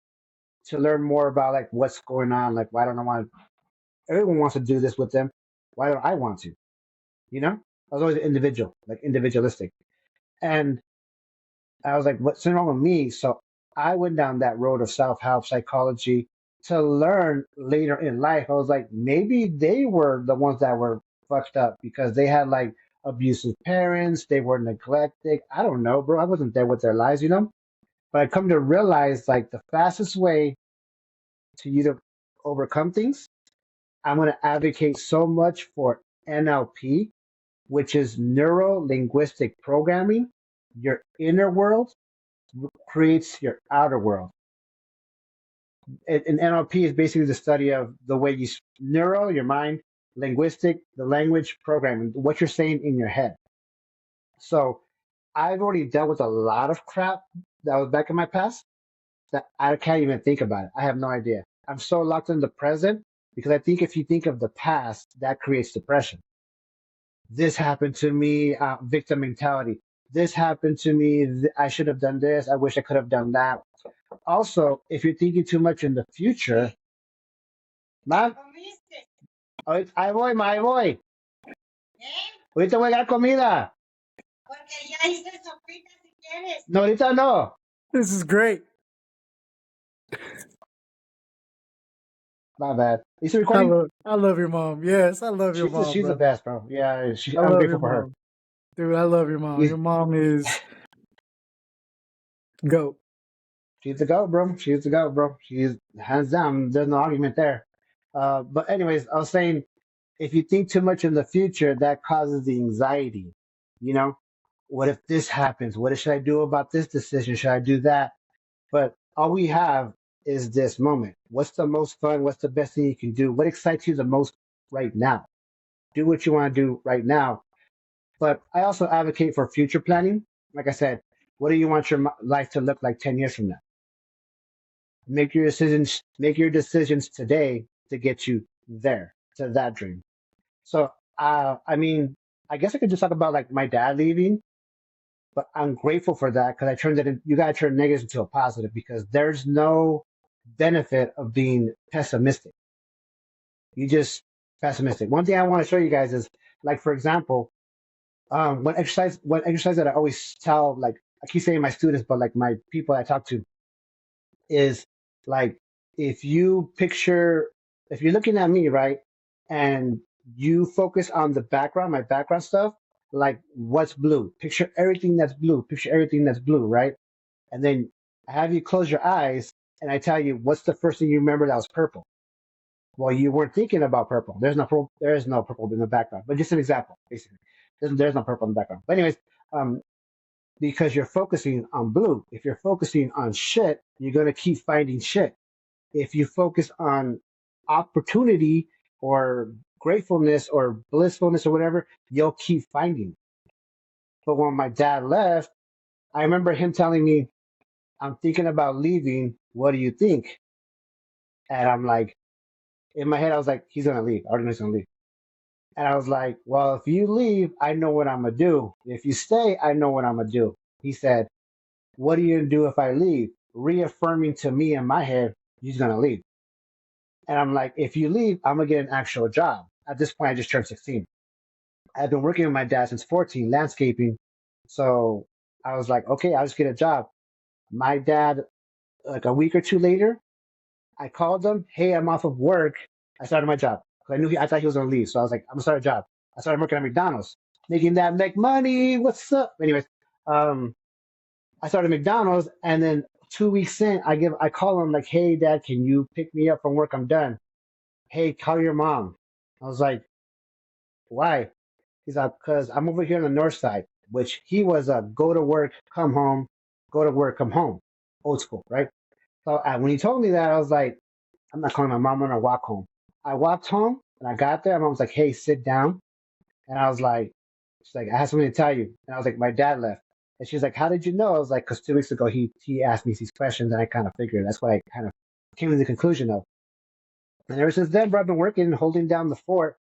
to learn more about like what's going on. Like, why don't I want to? Everyone wants to do this with them. Why don't I want to? You know, I was always individual, like individualistic, and I was like, what's wrong with me? So I went down that road of self help psychology to learn later in life. I was like, maybe they were the ones that were fucked up because they had like abusive parents, they were neglected. I don't know, bro. I wasn't there with their lives. But I come to realize like the fastest way to you to overcome things, I'm going to advocate so much for NLP, which is neuro linguistic programming. Your inner world creates your outer world. And NLP is basically the study of the way you neuro, your mind, linguistic, the language programming, what you're saying in your head. So I've already dealt with a lot of crap that was back in my past that I can't even think about it. I have no idea. I'm so locked in the present because I think if you think of the past, that creates depression. This happened to me, victim mentality. This happened to me. I should have done this. I wish I could have done that. Also, if you're thinking too much in the future, ma, ahí voy, ma, ahí voy. Ahorita voy a dar comida. No, ahorita no. This is great. My bad. Is it recording? I love your mom. Yes, I love your mom, She's the bro. best, bro. Yeah, I I'm love your grateful for her. mom. Dude, I love your mom. She's Your mom is goat. she's the goat, bro. She's the goat, bro. She's hands down. There's no argument there. But anyways, I was saying, if you think too much in the future, that causes the anxiety. You know, what if this happens? What should I do about this decision? Should I do that? But all we have is this moment. What's the most fun? What's the best thing you can do? What excites you the most right now? Do what you want to do right now. But I also advocate for future planning. Like I said, what do you want your life to look like 10 years from now? Make your decisions today to get you there, to that dream. So, I mean, I guess I could just talk about like my dad leaving, but I'm grateful for that because I turned it in, you got to turn negatives into a positive because there's no benefit of being pessimistic. You just pessimistic. One thing I want to show you guys is like, for example, one exercise that I always tell, like I keep saying my students, but like my people I talk to is like, if you picture, if you're looking at me, right, and you focus on the background, my background stuff, like what's blue, picture everything that's blue, right? And then I have you close your eyes and I tell you, what's the first thing you remember that was purple? Well, you weren't thinking about purple. There is no purple in the background, but just an example, basically. There's no purple in the background. But anyways, um, because you're focusing on blue. If you're focusing on shit, you're gonna keep finding shit. If you focus on opportunity or gratefulness or blissfulness or whatever, you'll keep finding it. But when my dad left, I remember him telling me, I'm thinking about leaving. What do you think? And I'm like, in my head, I was like, he's gonna leave. I already know he's gonna leave. And I was like, well, if you leave, I know what I'm gonna do. If you stay, I know what I'm gonna do. He said, what are you gonna do if I leave? Reaffirming to me in my head, he's gonna leave. And I'm like, if you leave, I'm gonna get an actual job. At this point, I just turned 16. I've been working with my dad since 14, landscaping. So I was like, okay, I'll just get a job. My dad, like a week or two later, I called him, hey, I'm off of work. I started my job. 'Cause I thought he was gonna leave. So I was like, I'm gonna start a job. I started working at McDonald's, making that make money. What's up? Anyways, um, I started McDonald's, and then 2 weeks in, I call him like, hey, dad, can you pick me up from work? I'm done. Hey, call your mom. I was like, why? He's like, because I'm over here on the north side, which he was a go to work, come home, go to work, come home, old school, right? So when he told me that, I was like, I'm not calling my mom. I'm gonna walk home. I walked home, and I got there. My mom was like, hey, sit down. And I was like, she's like, I have something to tell you. And I was like, my dad left. And she's like, how did you know? I was like, because 2 weeks ago he asked me these questions, and I kind of figured that's what I kind of came to the conclusion of. And ever since then, bro, I've been working, holding down the fort.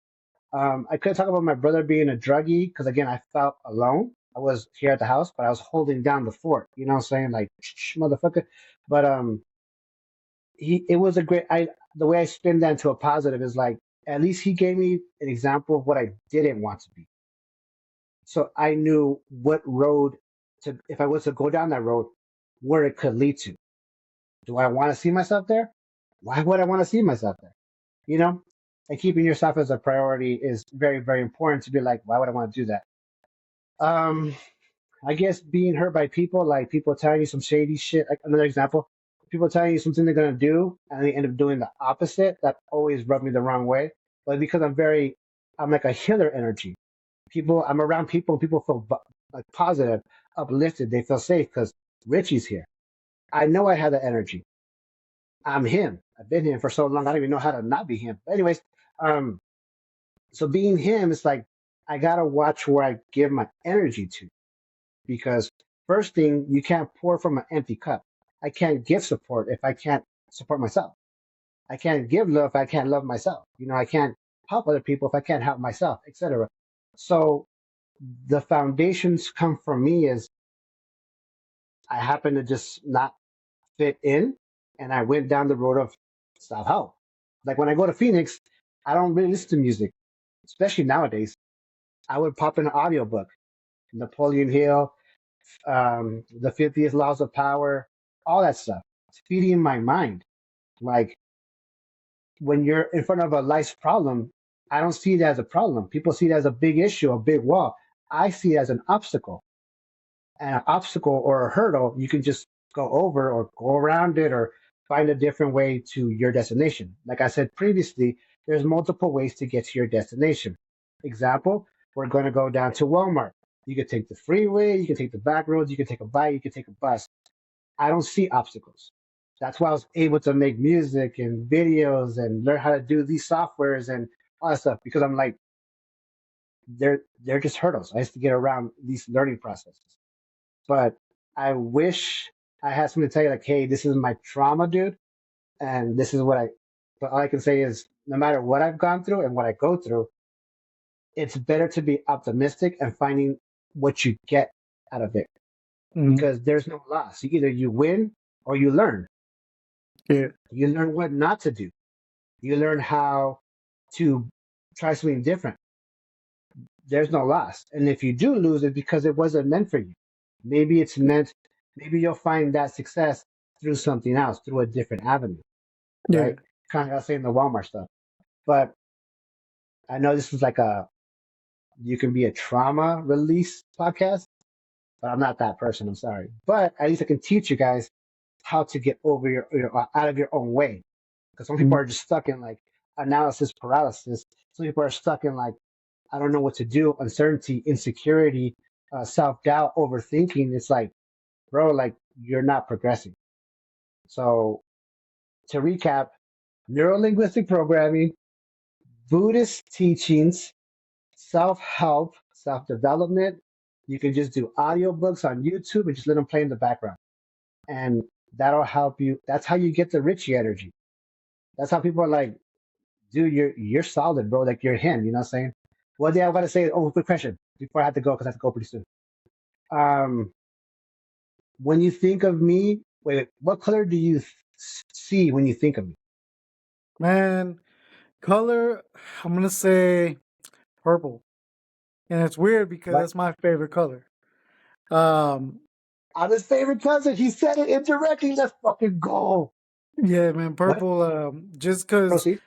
I could talk about my brother being a druggie because again, I felt alone. I was here at the house, but I was holding down the fort. You know what I'm saying? Like, shh, motherfucker. But it was a great. The way I spin that into a positive is like, at least he gave me an example of what I didn't want to be. So I knew what road to, if I was to go down that road, where it could lead to. Do I want to see myself there? Why would I want to see myself there? You know? And keeping yourself as a priority is very, very important to be like, why would I want to do that? Um, I guess being hurt by people, like people telling you some shady shit. Like another example, people telling you something they're gonna do, and they end up doing the opposite. That always rubbed me the wrong way. But because I'm like a healer energy. I'm around people, and people feel like positive, uplifted. They feel safe because Richie's here. I know I have the energy. I'm him. I've been him for so long. I don't even know how to not be him. But anyways, um, so being him, it's like I gotta watch where I give my energy to because first thing, you can't pour from an empty cup. I can't give support if I can't support myself. I can't give love if I can't love myself. You know, I can't help other people if I can't help myself, etc. So the foundations come from me is I happen to just not fit in, and I went down the road of self help. Like when I go to Phoenix, I don't really listen to music, especially nowadays. I would pop in an audiobook. Napoleon Hill, the 50th Laws of Power, all that stuff. It's feeding my mind. Like when you're in front of a life problem, I don't see it as a problem. People see it as a big issue, a big wall. I see it as an obstacle. And an obstacle or a hurdle, you can just go over or go around it or find a different way to your destination. Like I said previously, there's multiple ways to get to your destination. Example, we're going to go down to Walmart. You could take the freeway, you can take the back roads, you can take a bike, you can take a bus. I don't see obstacles. That's why I was able to make music and videos and learn how to do these softwares and all that stuff because I'm like, they're just hurdles. I used to get around these learning processes. But I wish I had something to tell you like, hey, this is my trauma, dude, and this is what I. But all I can say is, no matter what I've gone through and what I go through, it's better to be optimistic and finding what you get out of it Mhm. because there's no loss. Either you win or you learn. Yeah. You learn what not to do. You learn how to try something different. There's no loss. And if you do lose it because it wasn't meant for you, maybe it's meant, maybe you'll find that success through something else, through a different avenue, Yeah. right? Kind of like saying the Walmart stuff. But I know this is like you can be a trauma release podcast, but I'm not that person. I'm sorry. But at least I can teach you guys how to get over out of your own way. Because some people Mhm. are just stuck in like analysis paralysis. Some people are stuck in like I don't know what to do, uncertainty, insecurity, self doubt, overthinking. It's like, bro, like you're not progressing. So to recap, neuro linguistic programming, Buddhist teachings, self help, self development. You can just do audiobooks on YouTube and just let them play in the background. And that'll help you. That's how you get the Richie energy. That's how people are like, dude, you're solid, bro. Like you're him. You know what I'm saying? One thing I want to say, oh, quick question before I have to go because I have to go pretty soon. Um, when you think of me, wait, what color do you see when you think of me? Man, color, I'm gonna say purple. And it's weird because What? that's my favorite color. Um, I'm his favorite cousin. He said it indirectly. Let's fucking go. yeah, man, What? purple, just because Proceed.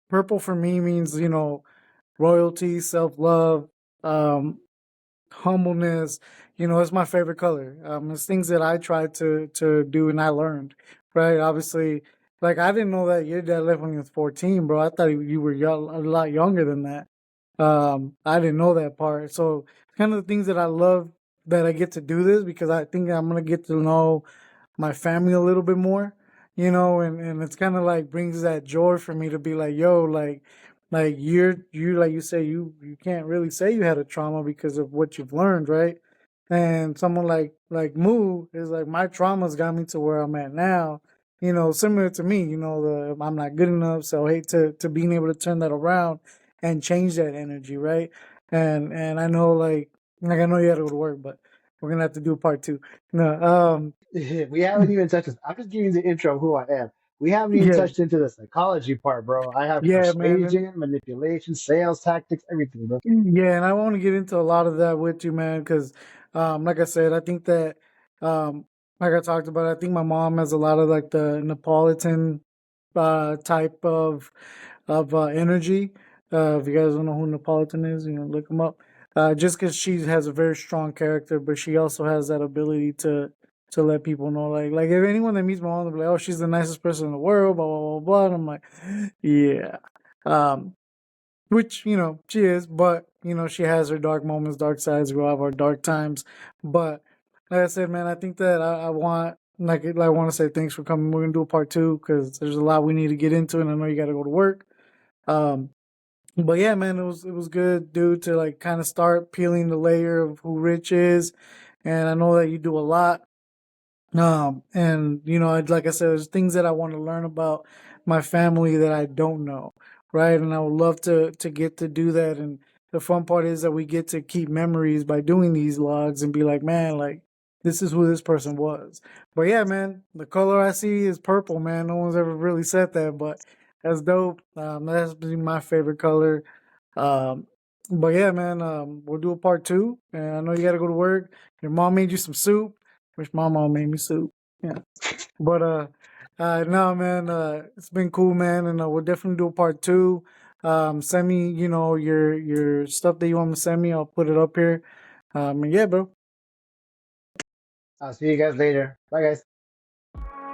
purple for me means, royalty, self-love, um, humbleness. It's my favorite color. It's things that I tried to do and I learned, right? Obviously, like I didn't know that your dad left when he was 14, bro. I thought you were a lot younger than that. I didn't know that part. So kind of the things that I love that I get to do this because I think I'm gonna get to know my family a little bit more, and it's kind of like brings that joy for me to be like, yo, like you like you say you can't really say you had a trauma because of what you've learned, right? And someone like Moo is like my trauma's got me to where I'm at now, similar to me, the I'm not good enough, so I hate to being able to turn that around and change that energy, right? And I know like I know you had to go to work, but we're gonna have to do part two. No, We haven't even touched this. I'm just giving you the intro of who I am. We haven't even yeah, touched into the psychology part, bro. I have yeah, man, and persuasion, manipulation, sales tactics, everything, bro. yeah, and I want to get into a lot of that with you, man, because, like I said, I think that, um, like I talked about, I think my mom has a lot of like the Neapolitan, type of energy. If you guys don't know who Napolitan is, look him up. Just because she has a very strong character, but she also has that ability to let people know, like if anyone that meets my mom, they'll be like, "Oh, she's the nicest person in the world," blah blah blah blah. And I'm like, yeah. Um, which she is, but she has her dark moments, dark sides. We all have our dark times, but like I said, man, I think that I want I want to say thanks for coming. We're gonna do a part two because there's a lot we need to get into, and I know you got to go to work. Um, but yeah, man, it was good, dude, to like kind of start peeling the layer of who Rich is, and I know that you do a lot. And like I said, there's things that I want to learn about my family that I don't know, right? And I would love to get to do that. And the fun part is that we get to keep memories by doing these logs and be like, man, like this is who this person was. But yeah, man, the color I see is purple, man. No one's ever really said that, but that's dope. That's been my favorite color. Um, But yeah, man, we'll do a part two. And I know you got to go to work. Your mom made you some soup, which my mom made me soup. Yeah. But no, man, it's been cool, man, and we'll definitely do a part two. Send me, your stuff that you want to send me. I'll put it up here. And yeah, bro. I'll see you guys later. Bye, guys.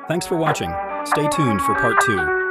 Thanks for watching. Stay tuned for part 2.